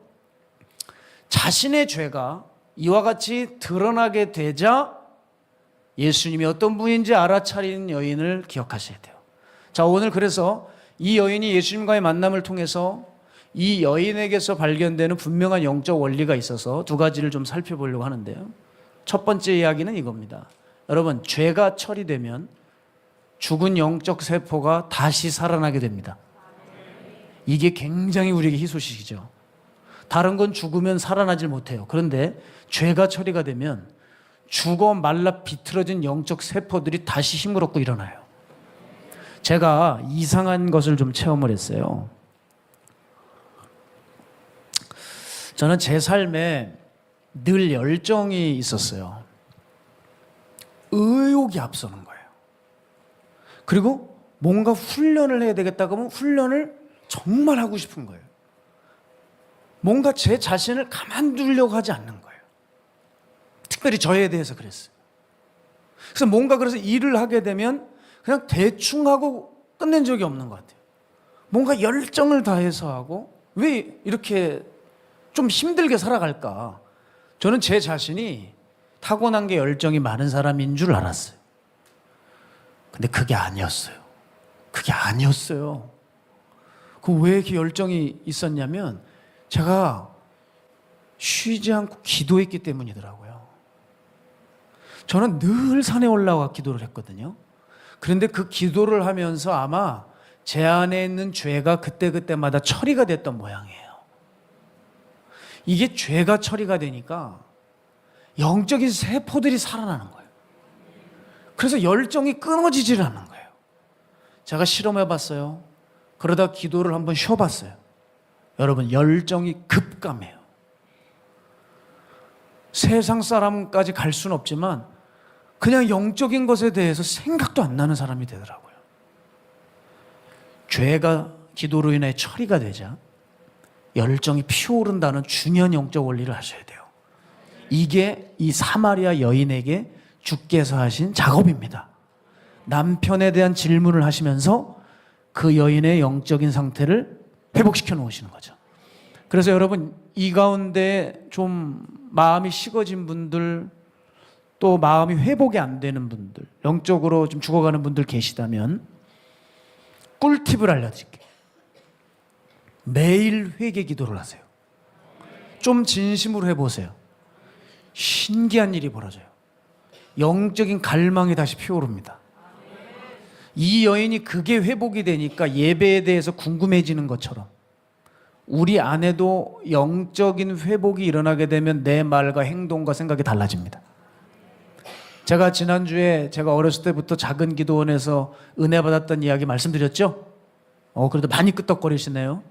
자신의 죄가 이와 같이 드러나게 되자 예수님이 어떤 분인지 알아차리는 여인을 기억하셔야 돼요. 자, 오늘 그래서 이 여인이 예수님과의 만남을 통해서 이 여인에게서 발견되는 분명한 영적 원리가 있어서 두 가지를 좀 살펴보려고 하는데요. 첫 번째 이야기는 이겁니다. 여러분, 죄가 처리되면 죽은 영적 세포가 다시 살아나게 됩니다. 이게 굉장히 우리에게 희소식이죠. 다른 건 죽으면 살아나질 못해요. 그런데 죄가 처리가 되면 죽어 말라 비틀어진 영적 세포들이 다시 힘을 얻고 일어나요. 제가 이상한 것을 좀 체험을 했어요. 저는 제 삶에 늘 열정이 있었어요. 의욕이 앞서는 거예요. 그리고 뭔가 훈련을 해야 되겠다고 하면 훈련을 정말 하고 싶은 거예요. 뭔가 제 자신을 가만두려고 하지 않는 거예요. 특별히 저에 대해서 그랬어요. 그래서 뭔가 그래서 일을 하게 되면 그냥 대충 하고 끝낸 적이 없는 것 같아요. 뭔가 열정을 다해서 하고, 왜 이렇게 좀 힘들게 살아갈까? 저는 제 자신이 타고난 게 열정이 많은 사람인 줄 알았어요. 근데 그게 아니었어요. 그게 아니었어요. 왜 이렇게 열정이 있었냐면 제가 쉬지 않고 기도했기 때문이더라고요. 저는 늘 산에 올라가 기도를 했거든요. 그런데 그 기도를 하면서 아마 제 안에 있는 죄가 그때그때마다 처리가 됐던 모양이에요. 이게 죄가 처리가 되니까 영적인 세포들이 살아나는 거예요. 그래서 열정이 끊어지질 않는 거예요. 제가 실험해 봤어요. 그러다 기도를 한번 쉬어봤어요. 여러분, 열정이 급감해요. 세상 사람까지 갈 수는 없지만 그냥 영적인 것에 대해서 생각도 안 나는 사람이 되더라고요. 죄가 기도로 인해 처리가 되자 열정이 피어오른다는 중요한 영적 원리를 하셔야 돼요. 이게 이 사마리아 여인에게 주께서 하신 작업입니다. 남편에 대한 질문을 하시면서 그 여인의 영적인 상태를 회복시켜 놓으시는 거죠. 그래서 여러분, 이 가운데 좀 마음이 식어진 분들, 또 마음이 회복이 안 되는 분들, 영적으로 좀 죽어가는 분들 계시다면 꿀팁을 알려드릴게요. 매일 회개 기도를 하세요. 좀 진심으로 해보세요. 신기한 일이 벌어져요. 영적인 갈망이 다시 피어오릅니다. 이 여인이 그게 회복이 되니까 예배에 대해서 궁금해지는 것처럼 우리 안에도 영적인 회복이 일어나게 되면 내 말과 행동과 생각이 달라집니다. 제가 지난주에 제가 어렸을 때부터 작은 기도원에서 은혜 받았던 이야기 말씀드렸죠? 그래도 많이 끄떡거리시네요.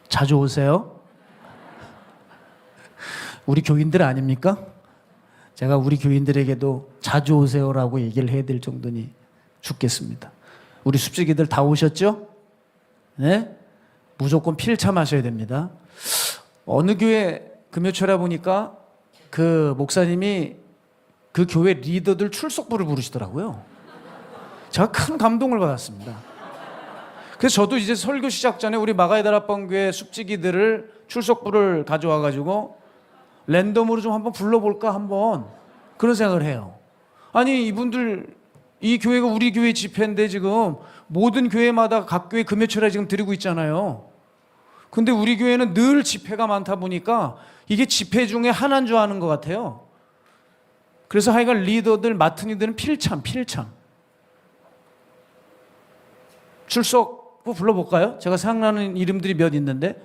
자주 오세요. 우리 교인들 아닙니까? 제가 우리 교인들에게도 자주 오세요라고 얘기를 해야 될 정도니 죽겠습니다. 우리 숲지기들 다 오셨죠? 네? 무조건 필참하셔야 됩니다. 어느 교회 금요철에 보니까 그 목사님이 그 교회 리더들 출석부를 부르시더라고요. 제가 큰 감동을 받았습니다. 그래서 저도 이제 설교 시작 전에 우리 마가이다락방교회 숲지기들을 출석부를 가져와가지고 랜덤으로 좀 한번 불러볼까 한번 그런 생각을 해요. 아니 이분들 이 교회가 우리 교회 집회인데 지금 모든 교회마다 각 교회 금요철에 지금 드리고 있잖아요. 근데 우리 교회는 늘 집회가 많다 보니까 이게 집회 중에 한 주 하는 것 같아요. 그래서 하여간 리더들 맡은 이들은 필참 출석부 불러볼까요? 제가 생각나는 이름들이 몇 있는데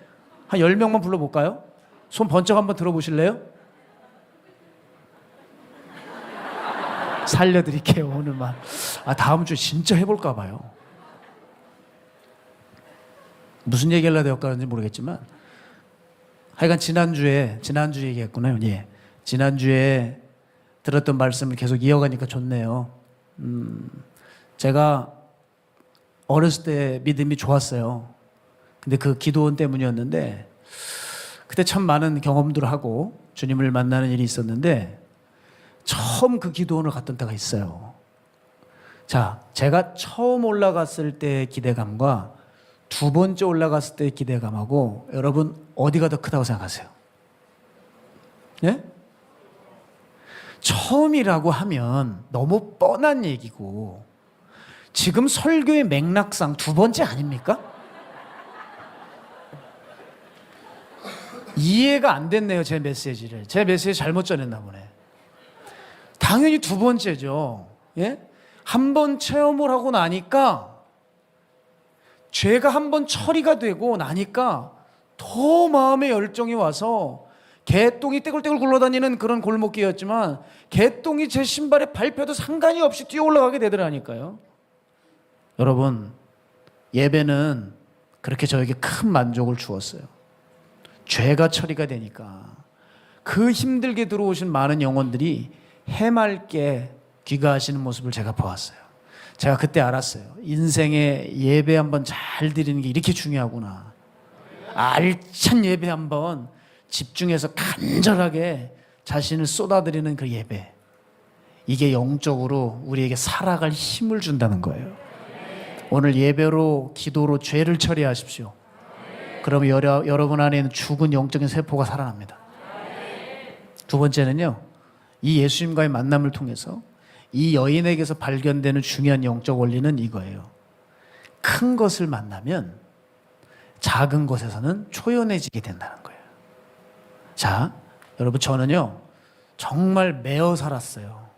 한 10명만 불러볼까요? 손 번쩍 한번 들어보실래요? 살려드릴게요 오늘만. 다음 주에 진짜 해볼까 봐요. 무슨 얘기를 해야 될지 모르겠지만 하여간 지난주에 얘기했구나요. 예. 지난주에 들었던 말씀을 계속 이어가니까 좋네요. 제가 어렸을 때 믿음이 좋았어요. 근데 그 기도원 때문이었는데 그때 참 많은 경험들을 하고 주님을 만나는 일이 있었는데 처음 그 기도원을 갔던 때가 있어요. 자, 제가 처음 올라갔을 때의 기대감과 두 번째 올라갔을 때의 기대감하고 여러분 어디가 더 크다고 생각하세요? 예? 처음이라고 하면 너무 뻔한 얘기고 지금 설교의 맥락상 두 번째 아닙니까? 이해가 안 됐네요. 제 메시지를. 제 메시지 잘못 전했나 보네. 당연히 두 번째죠. 예? 한 번 체험을 하고 나니까 죄가 한 번 처리가 되고 나니까 더 마음의 열정이 와서 개똥이 떼굴떼굴 굴러다니는 그런 골목길이었지만 개똥이 제 신발에 밟혀도 상관이 없이 뛰어 올라가게 되더라니까요. 여러분, 예배는 그렇게 저에게 큰 만족을 주었어요. 죄가 처리가 되니까 그 힘들게 들어오신 많은 영혼들이 해맑게 귀가하시는 모습을 제가 보았어요. 제가 그때 알았어요. 인생에 예배 한번 잘 드리는 게 이렇게 중요하구나. 알찬 예배 한번 집중해서 간절하게 자신을 쏟아드리는 그 예배, 이게 영적으로 우리에게 살아갈 힘을 준다는 거예요. 오늘 예배로 기도로 죄를 처리하십시오. 그러면 여러분 안에 있는 죽은 영적인 세포가 살아납니다. 두 번째는요, 이 예수님과의 만남을 통해서 이 여인에게서 발견되는 중요한 영적 원리는 이거예요. 큰 것을 만나면 작은 것에서는 초연해지게 된다는 거예요. 자, 여러분, 저는요 정말 매어 살았어요.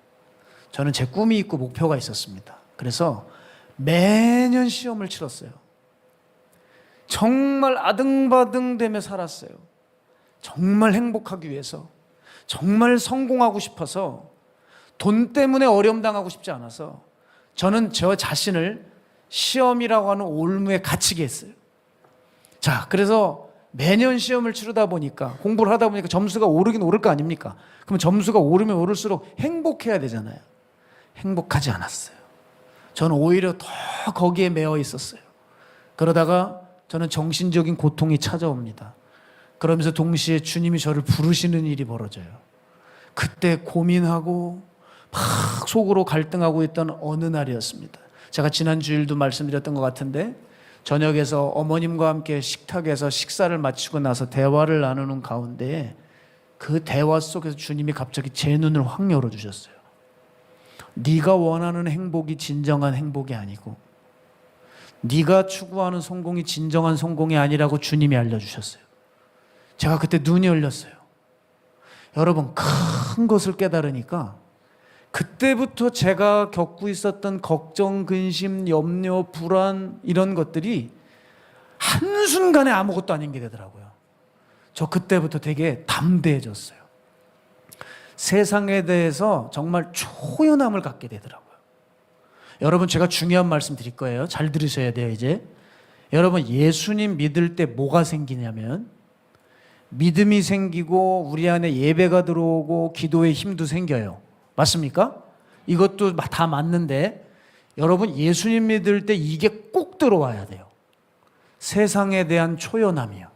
저는 제 꿈이 있고 목표가 있었습니다. 그래서 매년 시험을 치렀어요. 정말 아등바등되며 살았어요. 정말 행복하기 위해서, 정말 성공하고 싶어서, 돈 때문에 어려움 당하고 싶지 않아서 저는 저 자신을 시험이라고 하는 올무에 갇히게 했어요. 자, 그래서 매년 시험을 치르다 보니까, 공부를 하다 보니까 점수가 오르긴 오를 거 아닙니까? 그럼 점수가 오르면 오를수록 행복해야 되잖아요. 행복하지 않았어요. 저는 오히려 더 거기에 매여 있었어요. 그러다가 저는 정신적인 고통이 찾아옵니다. 그러면서 동시에 주님이 저를 부르시는 일이 벌어져요. 그때 고민하고 막 속으로 갈등하고 있던 어느 날이었습니다. 제가 지난 주일도 말씀드렸던 것 같은데, 저녁에서 어머님과 함께 식탁에서 식사를 마치고 나서 대화를 나누는 가운데 그 대화 속에서 주님이 갑자기 제 눈을 확 열어주셨어요. 네가 원하는 행복이 진정한 행복이 아니고 네가 추구하는 성공이 진정한 성공이 아니라고 주님이 알려주셨어요. 제가 그때 눈이 열렸어요. 여러분, 큰 것을 깨달으니까 그때부터 제가 겪고 있었던 걱정, 근심, 염려, 불안 이런 것들이 한순간에 아무것도 아닌 게 되더라고요. 저 그때부터 되게 담대해졌어요. 세상에 대해서 정말 초연함을 갖게 되더라고요. 여러분, 제가 중요한 말씀 드릴 거예요. 잘 들으셔야 돼요. 이제 여러분, 예수님 믿을 때 뭐가 생기냐면 믿음이 생기고 우리 안에 예배가 들어오고 기도의 힘도 생겨요. 맞습니까? 이것도 다 맞는데 여러분, 예수님 믿을 때 이게 꼭 들어와야 돼요. 세상에 대한 초연함이요.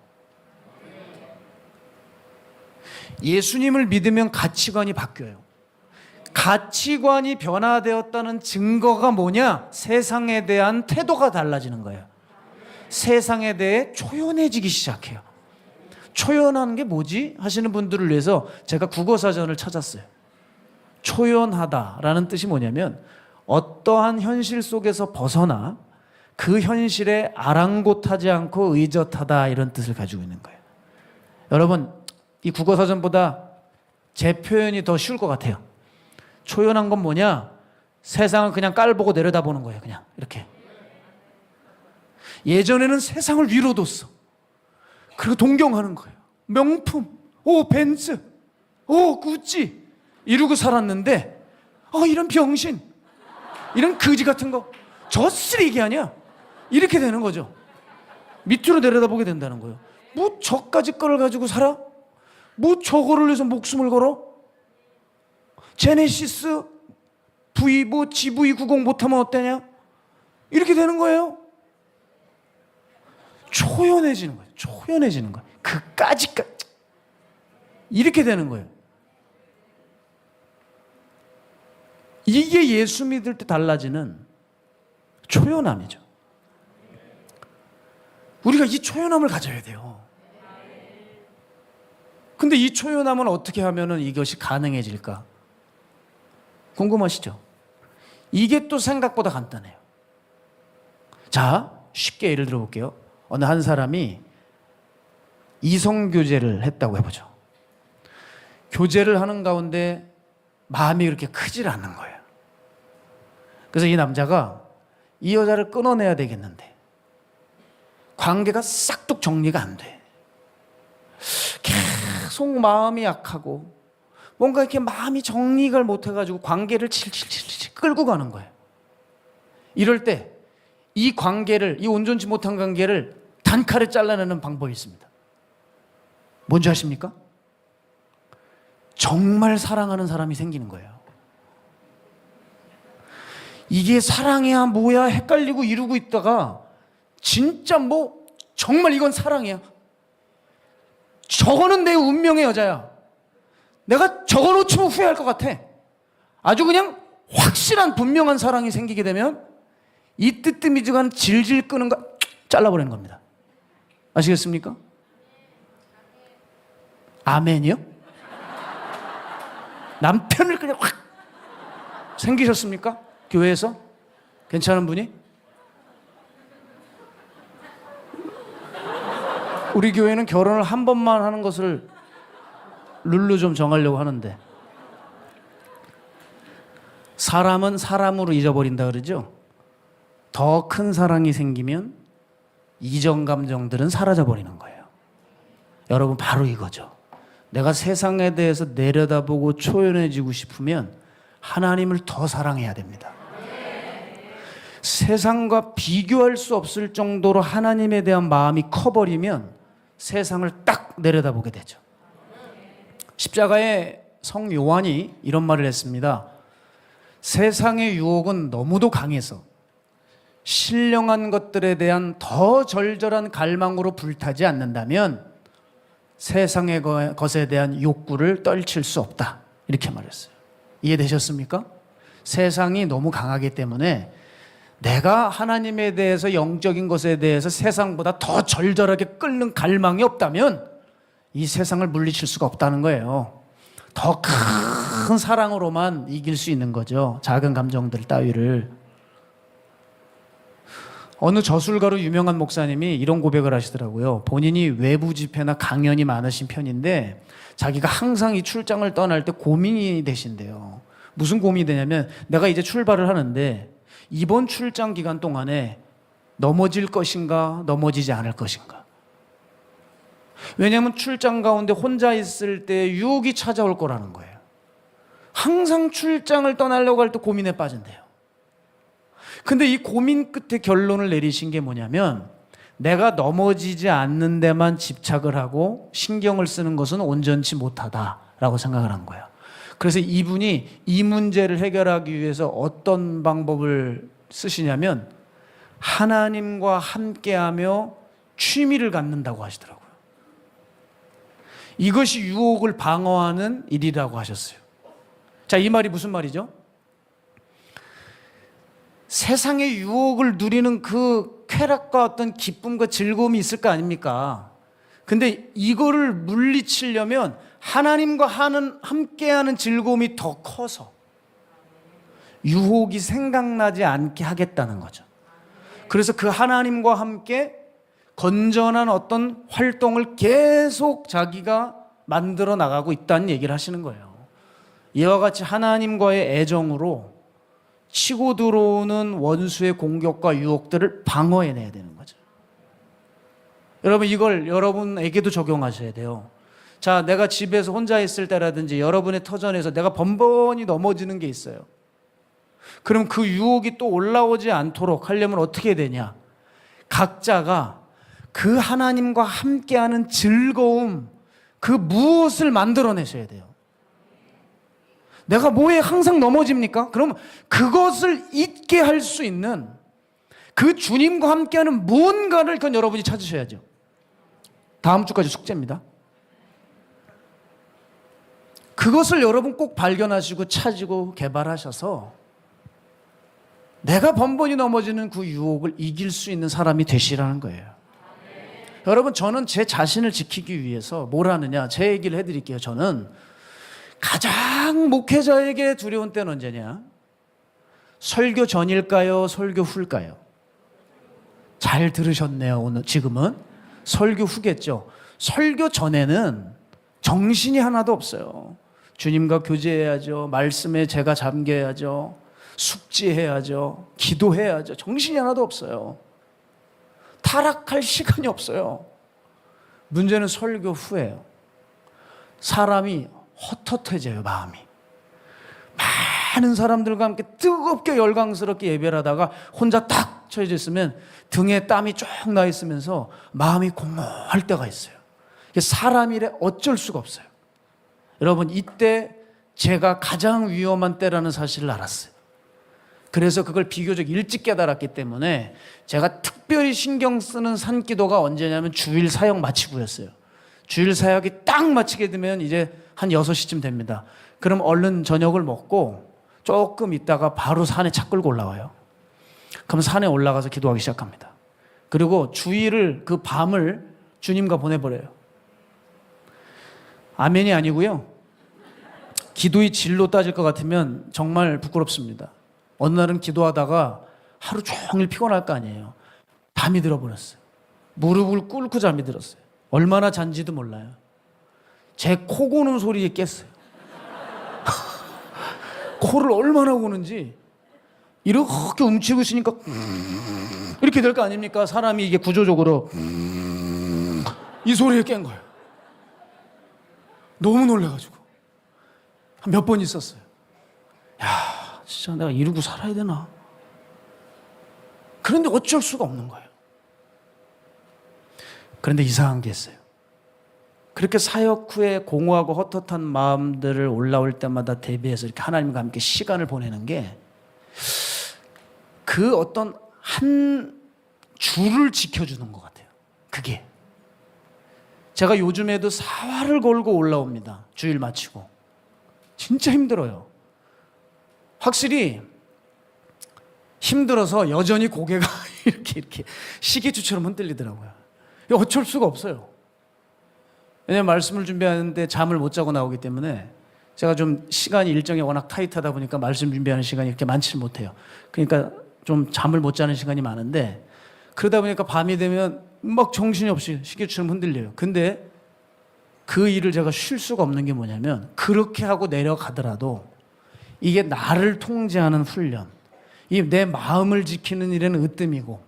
예수님을 믿으면 가치관이 바뀌어요. 가치관이 변화되었다는 증거가 뭐냐? 세상에 대한 태도가 달라지는 거예요. 세상에 대해 초연해지기 시작해요. 초연하는 게 뭐지? 하시는 분들을 위해서 제가 국어사전을 찾았어요. 초연하다라는 뜻이 뭐냐면 어떠한 현실 속에서 벗어나 그 현실에 아랑곳하지 않고 의젓하다, 이런 뜻을 가지고 있는 거예요. 여러분, 이 국어사전보다 제 표현이 더 쉬울 것 같아요. 초연한 건 뭐냐? 세상을 그냥 깔보고 내려다보는 거예요. 그냥 이렇게. 예전에는 세상을 위로 뒀어. 그리고 동경하는 거예요. 명품, 오 벤츠, 오 구찌 이러고 살았는데, 이런 병신, 이런 거지 같은 거, 저 쓰레기 아니야? 이렇게 되는 거죠. 밑으로 내려다보게 된다는 거예요. 뭐 저까지 거를 가지고 살아? 뭐 저거를 위해서 목숨을 걸어? 제네시스 V 뭐 GV90 못하면 어때냐? 이렇게 되는 거예요. 초연해지는 거예요. 초연해지는 거예요. 그까지까지 이렇게 되는 거예요. 이게 예수 믿을 때 달라지는 초연함이죠. 우리가 이 초연함을 가져야 돼요. 근데 이 초연함은 어떻게 하면 이것이 가능해질까? 궁금하시죠? 이게 또 생각보다 간단해요. 자, 쉽게 예를 들어 볼게요. 어느 한 사람이 이성교제를 했다고 해보죠. 교제를 하는 가운데 마음이 그렇게 크질 않는 거예요. 그래서 이 남자가 이 여자를 끊어내야 되겠는데 관계가 싹둑 정리가 안 돼. 계속 마음이 약하고 뭔가 이렇게 마음이 정리가 못해가지고 관계를 칠칠칠칠 끌고 가는 거예요. 이럴 때 이 관계를, 이 온전치 못한 관계를 단칼에 잘라내는 방법이 있습니다. 뭔지 아십니까? 정말 사랑하는 사람이 생기는 거예요. 이게 사랑이야 뭐야 헷갈리고 이러고 있다가 진짜 뭐 정말 이건 사랑이야. 저거는 내 운명의 여자야. 내가 저거 놓치면 후회할 것 같아. 아주 그냥 확실한 분명한 사랑이 생기게 되면 이 뜨뜨미지간 질질 끄는 거 잘라버리는 겁니다. 아시겠습니까? 아멘이요? 남편을 그냥 확 생기셨습니까? 교회에서? 괜찮은 분이? 우리 교회는 결혼을 한 번만 하는 것을 룰로 좀 정하려고 하는데, 사람은 사람으로 잊어버린다 그러죠? 더 큰 사랑이 생기면 이전 감정들은 사라져 버리는 거예요. 여러분, 바로 이거죠. 내가 세상에 대해서 내려다보고 초연해지고 싶으면 하나님을 더 사랑해야 됩니다. 세상과 비교할 수 없을 정도로 하나님에 대한 마음이 커버리면 세상을 딱 내려다보게 되죠. 십자가의 성 요한이 이런 말을 했습니다. 세상의 유혹은 너무도 강해서 신령한 것들에 대한 더 절절한 갈망으로 불타지 않는다면 세상의 것에 대한 욕구를 떨칠 수 없다. 이렇게 말했어요. 이해되셨습니까? 세상이 너무 강하기 때문에 내가 하나님에 대해서, 영적인 것에 대해서 세상보다 더 절절하게 끓는 갈망이 없다면 이 세상을 물리칠 수가 없다는 거예요. 더 큰 사랑으로만 이길 수 있는 거죠. 작은 감정들 따위를. 어느 저술가로 유명한 목사님이 이런 고백을 하시더라고요. 본인이 외부 집회나 강연이 많으신 편인데 자기가 항상 이 출장을 떠날 때 고민이 되신대요. 무슨 고민이 되냐면, 내가 이제 출발을 하는데 이번 출장 기간 동안에 넘어질 것인가 넘어지지 않을 것인가. 왜냐하면 출장 가운데 혼자 있을 때 유혹이 찾아올 거라는 거예요. 항상 출장을 떠나려고 할 때 고민에 빠진대요. 근데 이 고민 끝에 결론을 내리신 게 뭐냐면, 내가 넘어지지 않는 데만 집착을 하고 신경을 쓰는 것은 온전치 못하다라고 생각을 한 거예요. 그래서 이분이 이 문제를 해결하기 위해서 어떤 방법을 쓰시냐면 하나님과 함께하며 취미를 갖는다고 하시더라고요. 이것이 유혹을 방어하는 일이라고 하셨어요. 자, 이 말이 무슨 말이죠? 세상의 유혹을 누리는 그 쾌락과 어떤 기쁨과 즐거움이 있을 거 아닙니까? 근데 이거를 물리치려면 하나님과 함께하는 즐거움이 더 커서 유혹이 생각나지 않게 하겠다는 거죠. 그래서 그 하나님과 함께 건전한 어떤 활동을 계속 자기가 만들어 나가고 있다는 얘기를 하시는 거예요. 이와 같이 하나님과의 애정으로 치고 들어오는 원수의 공격과 유혹들을 방어해내야 되는 거죠. 여러분, 이걸 여러분에게도 적용하셔야 돼요. 자, 내가 집에서 혼자 있을 때라든지 여러분의 터전에서 내가 번번이 넘어지는 게 있어요. 그럼 그 유혹이 또 올라오지 않도록 하려면 어떻게 해야 되냐? 각자가 그 하나님과 함께하는 즐거움, 그 무엇을 만들어내셔야 돼요. 내가 뭐에 항상 넘어집니까? 그럼 그것을 잊게 할 수 있는 그 주님과 함께하는 무언가를 그건 여러분이 찾으셔야죠. 다음 주까지 숙제입니다. 그것을 여러분 꼭 발견하시고 찾고 개발하셔서 내가 번번이 넘어지는 그 유혹을 이길 수 있는 사람이 되시라는 거예요. 여러분, 저는 제 자신을 지키기 위해서 뭘 하느냐, 제 얘기를 해드릴게요. 저는 가장 목회자에게 두려운 때는 언제냐? 설교 전일까요? 설교 후일까요? 잘 들으셨네요. 오늘 지금은 설교 후겠죠. 설교 전에는 정신이 하나도 없어요. 주님과 교제해야죠. 말씀에 제가 잠겨야죠. 숙지해야죠. 기도해야죠. 정신이 하나도 없어요. 타락할 시간이 없어요. 문제는 설교 후예요. 사람이 헛헛해져요. 마음이. 많은 사람들과 함께 뜨겁게 열광스럽게 예배를 하다가 혼자 딱 처해져 있으면 등에 땀이 쭉 나 있으면서 마음이 공허할 때가 있어요. 사람이래 어쩔 수가 없어요. 여러분, 이때 제가 가장 위험한 때라는 사실을 알았어요. 그래서 그걸 비교적 일찍 깨달았기 때문에 제가 특별히 신경 쓰는 산기도가 언제냐면 주일 사역 마치고였어요. 주일 사역이 딱 마치게 되면 이제 한 6시쯤 됩니다. 그럼 얼른 저녁을 먹고 조금 있다가 바로 산에 차 끌고 올라와요. 그럼 산에 올라가서 기도하기 시작합니다. 그리고 주일을, 그 밤을 주님과 보내버려요. 아멘이 아니고요. 기도의 질로 따질 것 같으면 정말 부끄럽습니다. 어느 날은 기도하다가 하루 종일 피곤할 거 아니에요. 잠이 들어버렸어요. 무릎을 꿇고 잠이 들었어요. 얼마나 잔지도 몰라요. 제 코 고는 소리에 깼어요. 코를 얼마나 고는지 이렇게 움츠고 있으니까 이렇게 될 거 아닙니까? 사람이 이게 구조적으로 이 소리에 깬 거예요. 너무 놀라가지고 한 몇 번 있었어요. 야, 진짜 내가 이러고 살아야 되나? 그런데 어쩔 수가 없는 거예요. 그런데 이상한 게 있어요. 그렇게 사역 후에 공허하고 헛헛한 마음들을 올라올 때마다 대비해서 이렇게 하나님과 함께 시간을 보내는 게 그 어떤 한 줄을 지켜주는 것 같아요. 그게 제가 요즘에도 사활을 걸고 올라옵니다. 주일 마치고 진짜 힘들어요. 확실히 힘들어서 여전히 고개가 이렇게 시계추처럼 흔들리더라고요. 어쩔 수가 없어요. 왜냐하면 말씀을 준비하는데 잠을 못 자고 나오기 때문에 제가 좀 시간이 일정이 워낙 타이트하다 보니까 말씀 준비하는 시간이 이렇게 많지는 못해요. 그러니까 좀 잠을 못 자는 시간이 많은데 그러다 보니까 밤이 되면 막 정신이 없이 시계추처럼 흔들려요. 근데 그 일을 제가 쉴 수가 없는 게 뭐냐면 그렇게 하고 내려가더라도 이게 나를 통제하는 훈련, 이 내 마음을 지키는 일에는 으뜸이고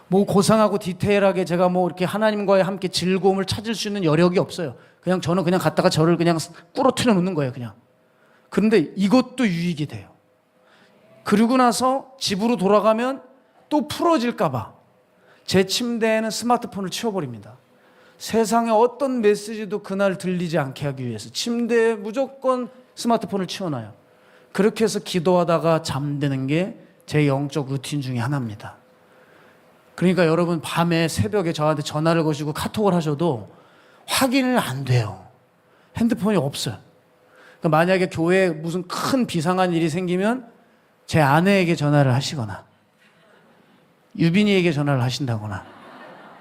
뭐 고상하고 디테일하게 제가 뭐 이렇게 하나님과의 함께 즐거움을 찾을 수 있는 여력이 없어요. 그냥 저는 그냥 갔다가 저를 그냥 꾸러트려 놓는 거예요, 그냥. 그런데 이것도 유익이 돼요. 그러고 나서 집으로 돌아가면 또 풀어질까봐 제 침대에는 스마트폰을 치워버립니다. 세상에 어떤 메시지도 그날 들리지 않게 하기 위해서 침대에 무조건 스마트폰을 치워놔요. 그렇게 해서 기도하다가 잠드는 게 제 영적 루틴 중에 하나입니다. 그러니까 여러분 밤에 새벽에 저한테 전화를 거시고 카톡을 하셔도 확인을 안 돼요. 핸드폰이 없어요. 그러니까 만약에 교회에 무슨 큰 비상한 일이 생기면 제 아내에게 전화를 하시거나 유빈이에게 전화를 하신다거나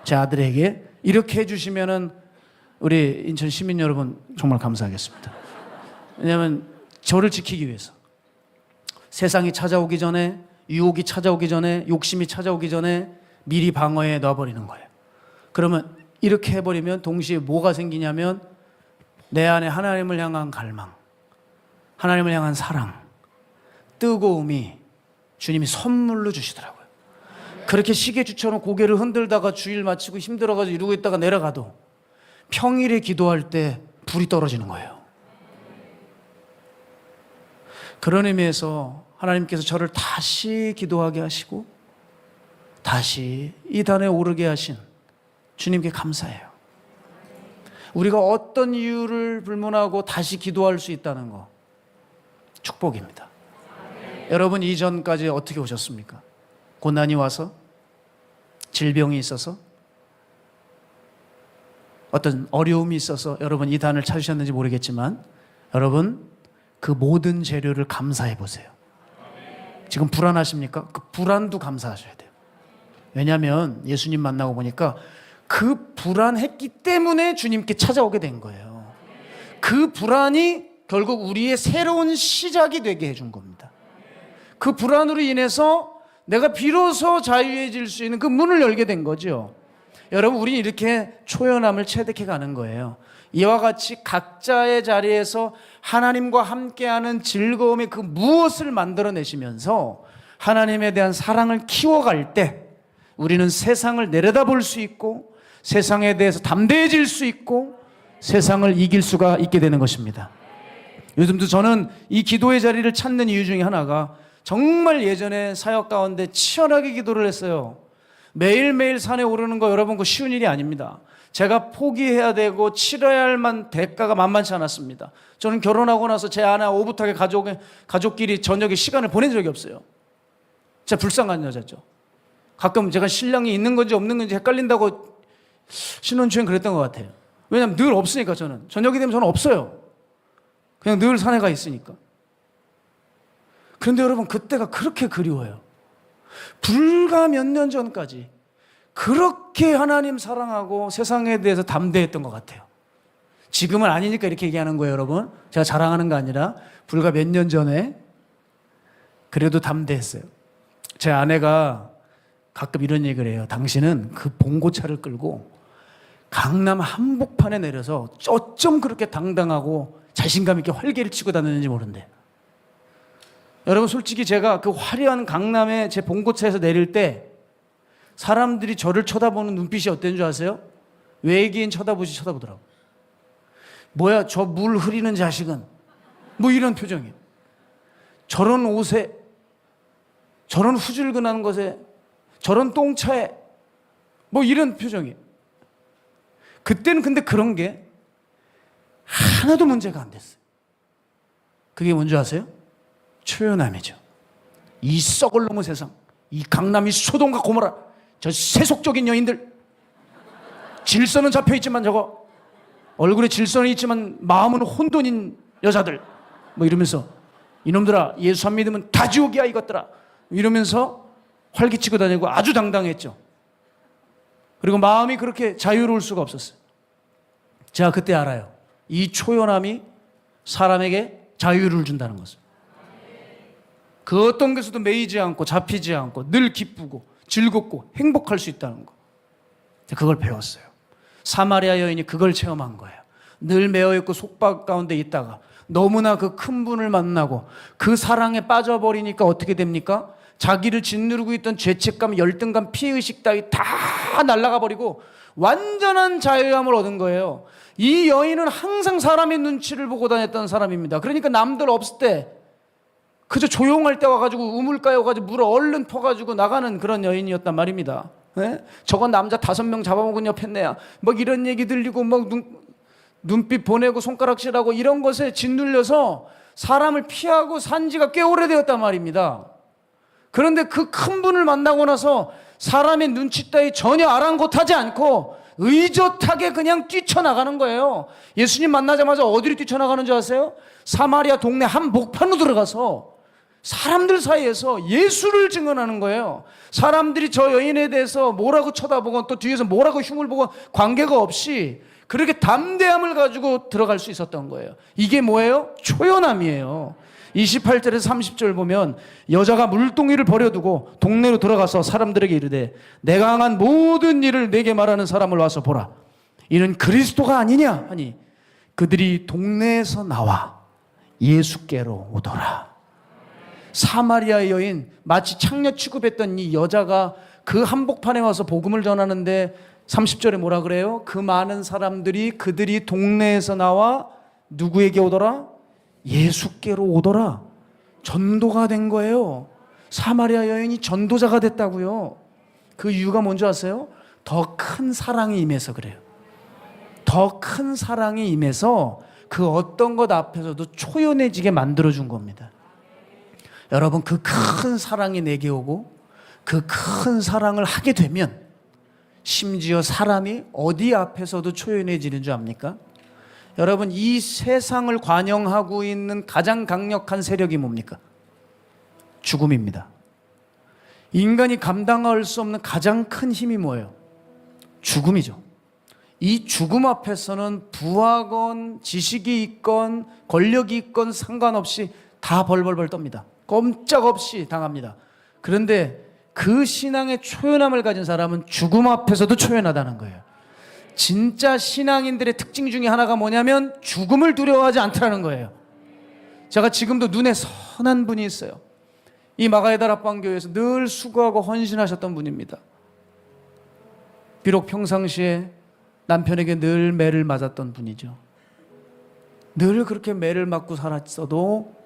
제 아들에게 이렇게 해주시면은 우리 인천 시민 여러분 정말 감사하겠습니다. 왜냐하면 저를 지키기 위해서 세상이 찾아오기 전에 유혹이 찾아오기 전에 욕심이 찾아오기 전에 미리 방어해 놔버리는 거예요. 그러면 이렇게 해버리면 동시에 뭐가 생기냐면 내 안에 하나님을 향한 갈망, 하나님을 향한 사랑, 뜨거움이 주님이 선물로 주시더라고요. 그렇게 시계추처럼 고개를 흔들다가 주일 마치고 힘들어가지고 이러고 있다가 내려가도 평일에 기도할 때 불이 떨어지는 거예요. 그런 의미에서 하나님께서 저를 다시 기도하게 하시고 다시 이 단에 오르게 하신 주님께 감사해요. 우리가 어떤 이유를 불문하고 다시 기도할 수 있다는 거 축복입니다. 여러분 이전까지 어떻게 오셨습니까? 고난이 와서? 질병이 있어서? 어떤 어려움이 있어서 여러분 이 단을 찾으셨는지 모르겠지만 여러분 그 모든 재료를 감사해 보세요. 지금 불안하십니까? 그 불안도 감사하셔야 돼요. 왜냐하면 예수님 만나고 보니까 그 불안했기 때문에 주님께 찾아오게 된 거예요. 그 불안이 결국 우리의 새로운 시작이 되게 해준 겁니다. 그 불안으로 인해서 내가 비로소 자유해질 수 있는 그 문을 열게 된 거죠. 여러분 우리는 이렇게 초연함을 체득해 가는 거예요. 이와 같이 각자의 자리에서 하나님과 함께하는 즐거움의 그 무엇을 만들어내시면서 하나님에 대한 사랑을 키워갈 때 우리는 세상을 내려다볼 수 있고 세상에 대해서 담대해질 수 있고 세상을 이길 수가 있게 되는 것입니다. 요즘도 저는 이 기도의 자리를 찾는 이유 중에 하나가 정말 예전에 사역 가운데 치열하게 기도를 했어요. 매일매일 산에 오르는 거 여러분 그 쉬운 일이 아닙니다. 제가 포기해야 되고 치러야 할 대가가 만만치 않았습니다. 저는 결혼하고 나서 제 아내 오붓하게 가족끼리 저녁에 시간을 보낸 적이 없어요. 진짜 불쌍한 여자죠. 가끔 제가 신랑이 있는 건지 없는 건지 헷갈린다고 신혼 초엔 그랬던 것 같아요. 왜냐하면 늘 없으니까 저는. 저녁이 되면 저는 없어요. 그냥 늘 산에 가 있으니까. 그런데 여러분 그때가 그렇게 그리워요. 불과 몇 년 전까지 그렇게 하나님 사랑하고 세상에 대해서 담대했던 것 같아요. 지금은 아니니까 이렇게 얘기하는 거예요, 여러분. 제가 자랑하는 거 아니라 불과 몇 년 전에 그래도 담대했어요. 제 아내가 가끔 이런 얘기를 해요. 당신은 그 봉고차를 끌고 강남 한복판에 내려서 어쩜 그렇게 당당하고 자신감 있게 활개를 치고 다녔는지 모른대. 여러분 솔직히 제가 그 화려한 강남에 제 봉고차에서 내릴 때 사람들이 저를 쳐다보는 눈빛이 어땠는 줄 아세요? 외계인 쳐다보시 쳐다보더라고. 뭐야 저 물 흐리는 자식은, 뭐 이런 표정이에요. 저런 옷에 저런 후줄근한 것에 저런 똥차에 뭐 이런 표정이에요. 그때는 근데 그런 게 하나도 문제가 안 됐어요. 그게 뭔지 아세요? 초연함이죠. 이 썩을 놈의 세상, 이 강남이 소돔과 고모라, 저 세속적인 여인들, 질서는 잡혀있지만 저거 얼굴에 질서는 있지만 마음은 혼돈인 여자들, 뭐 이러면서 이놈들아 예수 안 믿으면 다 지옥이야 이것들아, 이러면서 활기치고 다니고 아주 당당했죠. 그리고 마음이 그렇게 자유로울 수가 없었어요. 제가 그때 알아요. 이 초연함이 사람에게 자유를 준다는 것을. 그 어떤 것에도 매이지 않고 잡히지 않고 늘 기쁘고 즐겁고 행복할 수 있다는 거. 그걸 배웠어요. 사마리아 여인이 그걸 체험한 거예요. 늘 매어있고 속박 가운데 있다가 너무나 그 큰 분을 만나고 그 사랑에 빠져버리니까 어떻게 됩니까? 자기를 짓누르고 있던 죄책감, 열등감, 피해의식 따위 다 날아가 버리고 완전한 자유함을 얻은 거예요. 이 여인은 항상 사람의 눈치를 보고 다녔던 사람입니다. 그러니까 남들 없을 때 그저 조용할 때 와가지고 우물가에 와가지고 물을 얼른 퍼가지고 나가는 그런 여인이었단 말입니다. 네? 저건 남자 5명 잡아먹은 옆했네야. 뭐 이런 얘기 들리고 막 눈빛 보내고 손가락질하고 이런 것에 짓눌려서 사람을 피하고 산 지가 꽤 오래되었단 말입니다. 그런데 그 큰 분을 만나고 나서 사람의 눈치 따위 전혀 아랑곳하지 않고 의젓하게 그냥 뛰쳐나가는 거예요. 예수님 만나자마자 어디로 뛰쳐나가는 줄 아세요? 사마리아 동네 한 목판으로 들어가서 사람들 사이에서 예수를 증언하는 거예요. 사람들이 저 여인에 대해서 뭐라고 쳐다보건 또 뒤에서 뭐라고 흉을 보건 관계가 없이 그렇게 담대함을 가지고 들어갈 수 있었던 거예요. 이게 뭐예요? 초연함이에요. 28절에서 30절 보면 여자가 물동이를 버려두고 동네로 들어가서 사람들에게 이르되 내가 행한 모든 일을 내게 말하는 사람을 와서 보라. 이는 그리스도가 아니냐 하니 그들이 동네에서 나와 예수께로 오더라. 사마리아 여인, 마치 창녀 취급했던 이 여자가 그 한복판에 와서 복음을 전하는데 30절에 뭐라 그래요? 그 많은 사람들이 그들이 동네에서 나와 누구에게 오더라? 예수께로 오더라. 전도가 된 거예요. 사마리아 여인이 전도자가 됐다고요. 그 이유가 뭔지 아세요? 더 큰 사랑이 임해서 그래요. 더 큰 사랑이 임해서 그 어떤 것 앞에서도 초연해지게 만들어준 겁니다. 여러분, 그 큰 사랑이 내게 오고 그 큰 사랑을 하게 되면 심지어 사람이 어디 앞에서도 초연해지는 줄 압니까? 여러분, 이 세상을 관영하고 있는 가장 강력한 세력이 뭡니까? 죽음입니다. 인간이 감당할 수 없는 가장 큰 힘이 뭐예요? 죽음이죠. 이 죽음 앞에서는 부하건 지식이 있건 권력이 있건 상관없이 다 벌벌벌 떱니다. 꼼짝없이 당합니다. 그런데 그 신앙의 초연함을 가진 사람은 죽음 앞에서도 초연하다는 거예요. 진짜 신앙인들의 특징 중에 하나가 뭐냐면 죽음을 두려워하지 않더라는 거예요. 제가 지금도 눈에 선한 분이 있어요. 이 마가에달 합방교회에서 늘 수고하고 헌신하셨던 분입니다. 비록 평상시에 남편에게 늘 매를 맞았던 분이죠. 늘 그렇게 매를 맞고 살았어도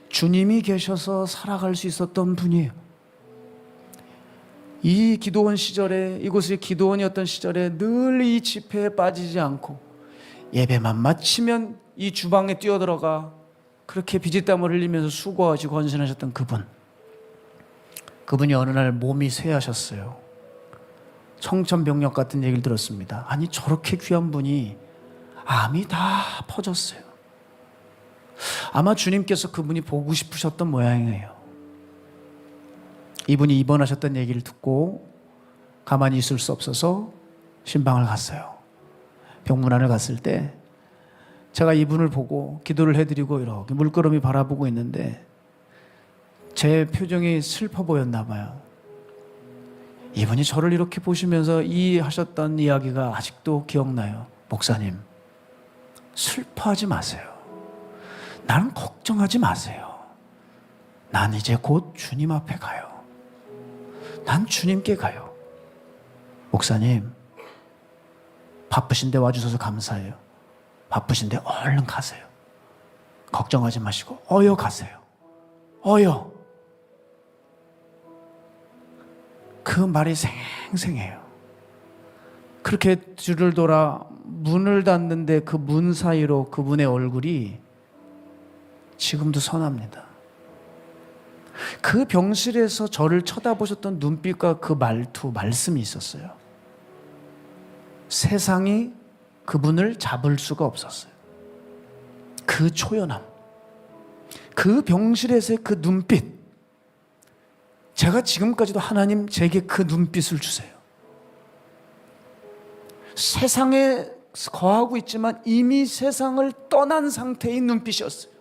주님이 계셔서 살아갈 수 있었던 분이에요. 이 기도원 시절에, 이곳이 기도원이었던 시절에 늘 이 집회에 빠지지 않고 예배만 마치면 이 주방에 뛰어들어가 그렇게 피지땀을 흘리면서 수고하시고 헌신하셨던 그분이 어느 날 몸이 쇠하셨어요. 청천벽력 같은 얘기를 들었습니다. 아니, 저렇게 귀한 분이 암이 다 퍼졌어요. 아마 주님께서 그분이 보고 싶으셨던 모양이에요. 이분이 입원하셨던 얘기를 듣고 가만히 있을 수 없어서 신방을 갔어요. 병문안을 갔을 때 제가 이분을 보고 기도를 해드리고 이렇게 물끄러미 바라보고 있는데 제 표정이 슬퍼 보였나 봐요. 이분이 저를 이렇게 보시면서 하셨던 이야기가 아직도 기억나요. 목사님, 슬퍼하지 마세요. 나는 걱정하지 마세요. 난 이제 곧 주님 앞에 가요. 난 주님께 가요. 목사님, 바쁘신데 와주셔서 감사해요. 바쁘신데 얼른 가세요. 걱정하지 마시고 어여 가세요. 어여. 그 말이 생생해요. 그렇게 뒤를 돌아 문을 닫는데 그 문 사이로 그분의 얼굴이 지금도 선합니다. 그 병실에서 저를 쳐다보셨던 눈빛과 그 말투, 말씀이 있었어요. 세상이 그분을 잡을 수가 없었어요. 그 초연함, 그 병실에서의 그 눈빛, 제가 지금까지도 하나님 제게 그 눈빛을 주세요. 세상에 거하고 있지만 이미 세상을 떠난 상태의 눈빛이었어요.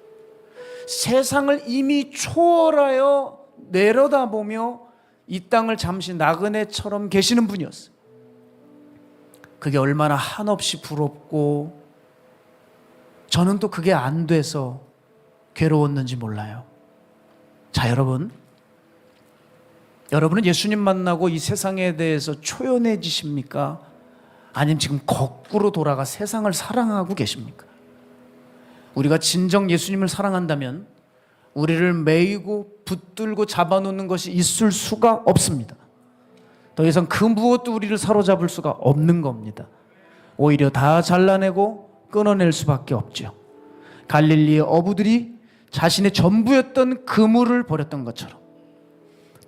세상을 이미 초월하여 내려다보며 이 땅을 잠시 나그네처럼 계시는 분이었어요. 그게 얼마나 한없이 부럽고 저는 또 그게 안 돼서 괴로웠는지 몰라요. 자, 여러분은 예수님 만나고 이 세상에 대해서 초연해지십니까? 아니면 지금 거꾸로 돌아가 세상을 사랑하고 계십니까? 우리가 진정 예수님을 사랑한다면 우리를 매이고 붙들고 잡아놓는 것이 있을 수가 없습니다. 더 이상 그 무엇도 우리를 사로잡을 수가 없는 겁니다. 오히려 다 잘라내고 끊어낼 수밖에 없죠. 갈릴리의 어부들이 자신의 전부였던 그물을 버렸던 것처럼,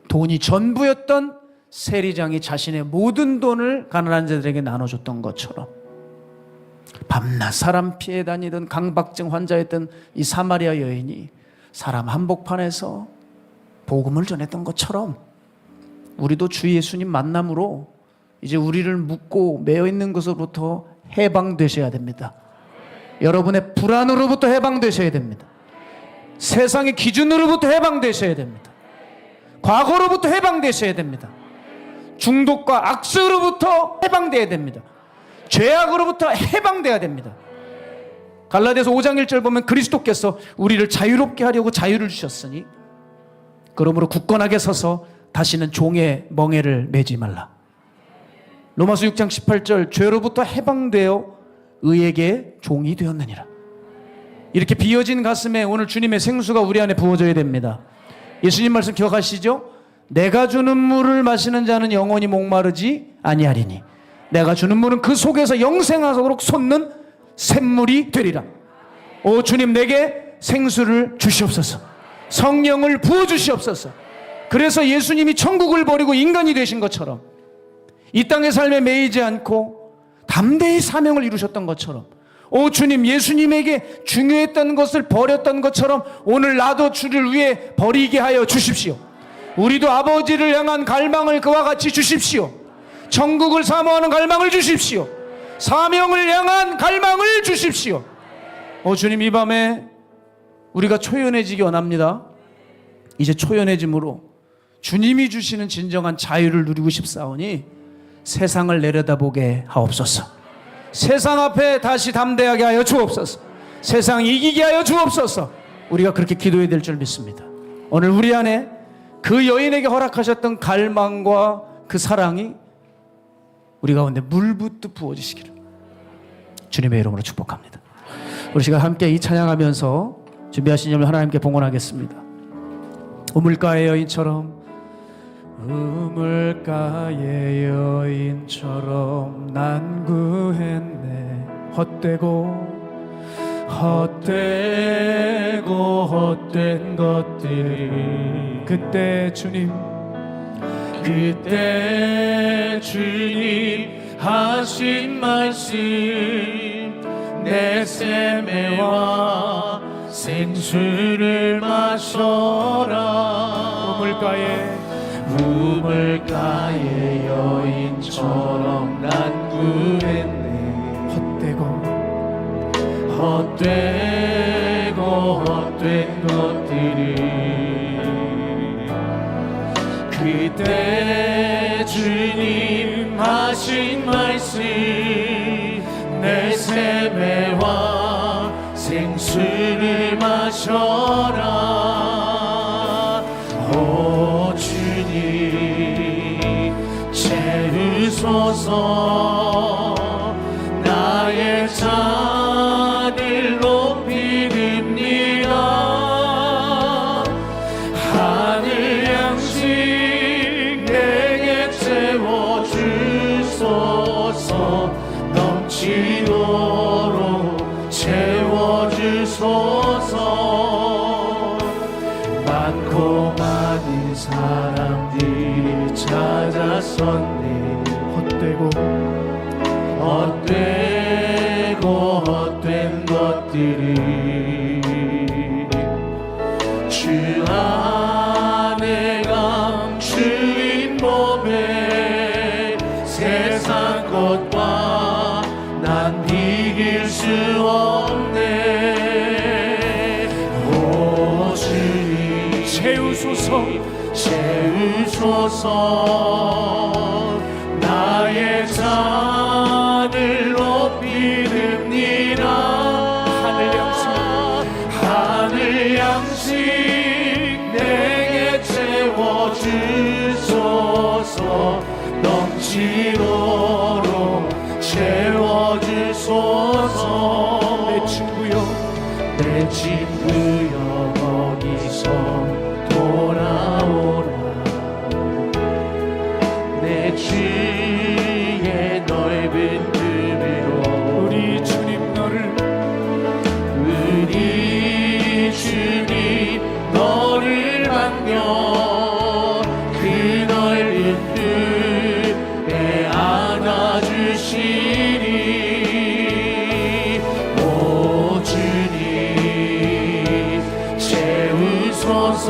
돈이 전부였던 세리장이 자신의 모든 돈을 가난한 자들에게 나눠줬던 것처럼, 밤낮 사람 피해 다니던 강박증 환자였던 이 사마리아 여인이 사람 한복판에서 복음을 전했던 것처럼 우리도 주 예수님 만남으로 이제 우리를 묶고 매여 있는 것으로부터 해방되셔야 됩니다. 여러분의 불안으로부터 해방되셔야 됩니다. 세상의 기준으로부터 해방되셔야 됩니다. 과거로부터 해방되셔야 됩니다. 중독과 악수로부터 해방되어야 됩니다. 죄악으로부터 해방되어야 됩니다. 갈라디아서 5장 1절 보면 그리스도께서 우리를 자유롭게 하려고 자유를 주셨으니 그러므로 굳건하게 서서 다시는 종의 멍에를 매지 말라. 로마서 6장 18절 죄로부터 해방되어 의에게 종이 되었느니라. 이렇게 비어진 가슴에 오늘 주님의 생수가 우리 안에 부어져야 됩니다. 예수님 말씀 기억하시죠? 내가 주는 물을 마시는 자는 영원히 목마르지 아니하리니 내가 주는 물은 그 속에서 영생하도록 솟는 샘물이 되리라. 오 주님, 내게 생수를 주시옵소서. 성령을 부어주시옵소서. 그래서 예수님이 천국을 버리고 인간이 되신 것처럼 이 땅의 삶에 매이지 않고 담대히 사명을 이루셨던 것처럼, 오 주님, 예수님에게 중요했던 것을 버렸던 것처럼 오늘 나도 주를 위해 버리게 하여 주십시오. 우리도 아버지를 향한 갈망을 그와 같이 주십시오. 천국을 사모하는 갈망을 주십시오. 사명을 향한 갈망을 주십시오. 오 주님, 이 밤에 우리가 초연해지기 원합니다. 이제 초연해짐으로 주님이 주시는 진정한 자유를 누리고 싶사오니 세상을 내려다보게 하옵소서. 세상 앞에 다시 담대하게 하여 주옵소서. 세상 이기게 하여 주옵소서. 우리가 그렇게 기도해야 될 줄 믿습니다. 오늘 우리 안에 그 여인에게 허락하셨던 갈망과 그 사랑이 우리 가운데 물붓듯 부어지시기를 주님의 이름으로 축복합니다. 우리 시간 함께 이 찬양하면서 준비하신 점을 하나님께 봉헌하겠습니다. 우물가의 여인처럼, 우물가의 여인처럼 난 구했네. 헛된 것들이 그때 주님 하신 말씀 내 샘에와 생수를 마셔라. 우물가의 여인처럼 난 구했네. 헛된 것들이 그때 주님 하신 말씀 내 샘에와 생수를 마셔라. 오 주님 채우소서. 나의 잔을 높이 듭니다. 하늘 양식 내게 넘치도록 채워주소서. 많고 많은 사람들이 찾아섰네. 헛된 것들이 주 안에 감추인 몸에 세상 것과 난 이길 수 없네. 오 주님 채우소서. 나의 잔을 높이느니라. 하늘 양식 내게 채워주소서. 넘치도록 채워주소서. 내 친구여 거기서 돌아오라. 내 주의 넓은 품으로 우리 주님 너를 반겨 그 넓은 품에 안아주시니. 오 주님 채우소서.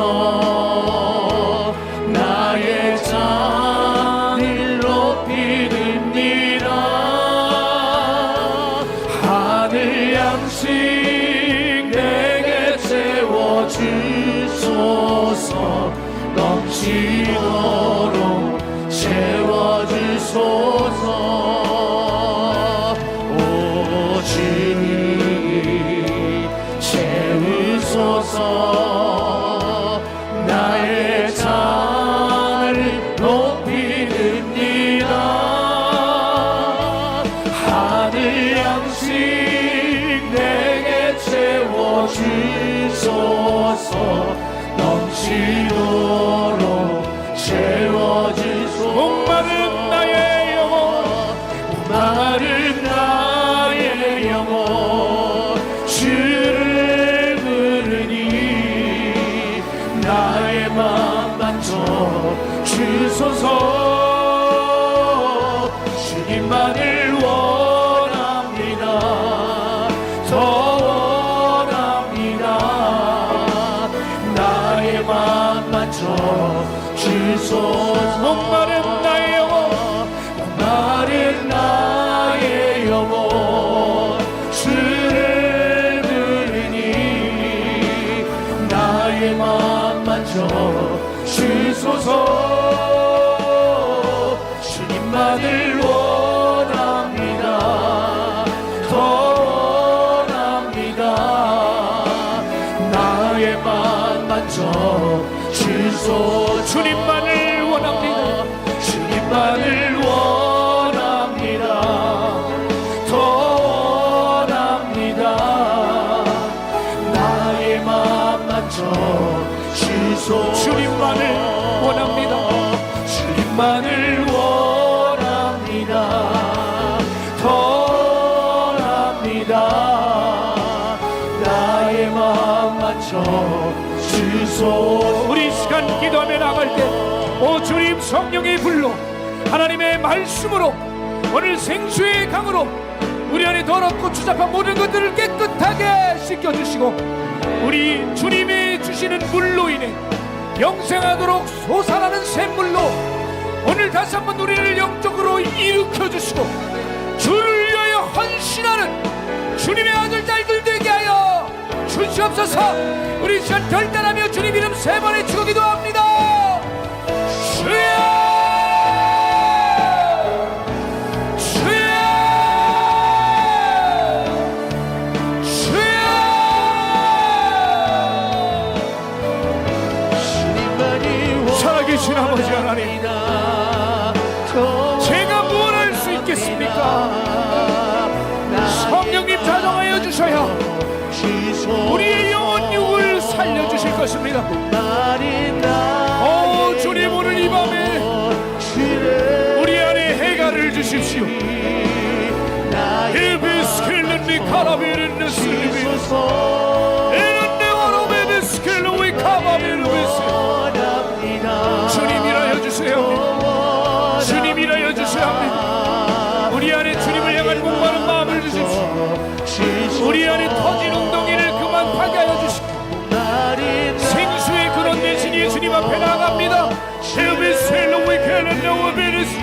나의 잔을 높이느니라. 하늘 양식 내게 채워주소서. 넘치도록 채워주소서. 오 주님 채우소서. 나의 잔을 높이느니라. 하늘 양식 내게 채워주소서. 넘치도록 채워주소서. 목마른 나의 영혼 주를 부르니 나의 맘 만져 주소서. 주님만을 원합니다. 더 원합니다. 나의 맘 만져 주소서. 목마른 나의 영혼 주를 부르니 나의 맘 만져 주소서. 주님만을 원합니다. 더 원합니다. 나의 맘 만져 주소서. 주님만을 원합니다. 주님만을 원합니다. 더 원합니다. 나의 맘 만져 주소서. 주님만을 원합니다. 주님만을 원합니다. 더 원합니다. 나의 맘 만져 주소서. 우리 이 시간 기도하며 나갈 때 오 주님 성령의 불로 하나님의 말씀으로 오늘 생수의 강으로 우리 안에 더럽고 추잡한 모든 것들을 깨끗하게 씻겨주시고 우리 주님이 주시는 물로 인해 영생하도록 솟아나는 샘물로 오늘 다시 한번 우리를 영적으로 일으켜주시고 주를 위하여 헌신하는 주님의 아들 딸들 되게 하여 주시옵소서. 우리 시간 결단하며 주님 이름 세 번에 주고 기도합니다. 주여 살아계신 아버지 하나님, 제가 무엇 할 수 있겠습니까? 성령님 자정하여 주셔야 우리의 영혼 육을 살려주실 것입니다. 오 주님 오늘 이 밤에 우리 안에 해가를 주십시오. 카라비르는 스리비 에르네 오로베베 스켈로이 카바비르베스 주님이라 주세요. 주님이라 주셔야 합니다. 우리 안에 주님을 향한 목마른 마음을 주십시오. 우리 안에 터진 웅덩이를 그만 파게 하여 주십시오. 생수의 그런 대신 예수님 앞에 나아갑니다. 에베셀로이 켈레노베르스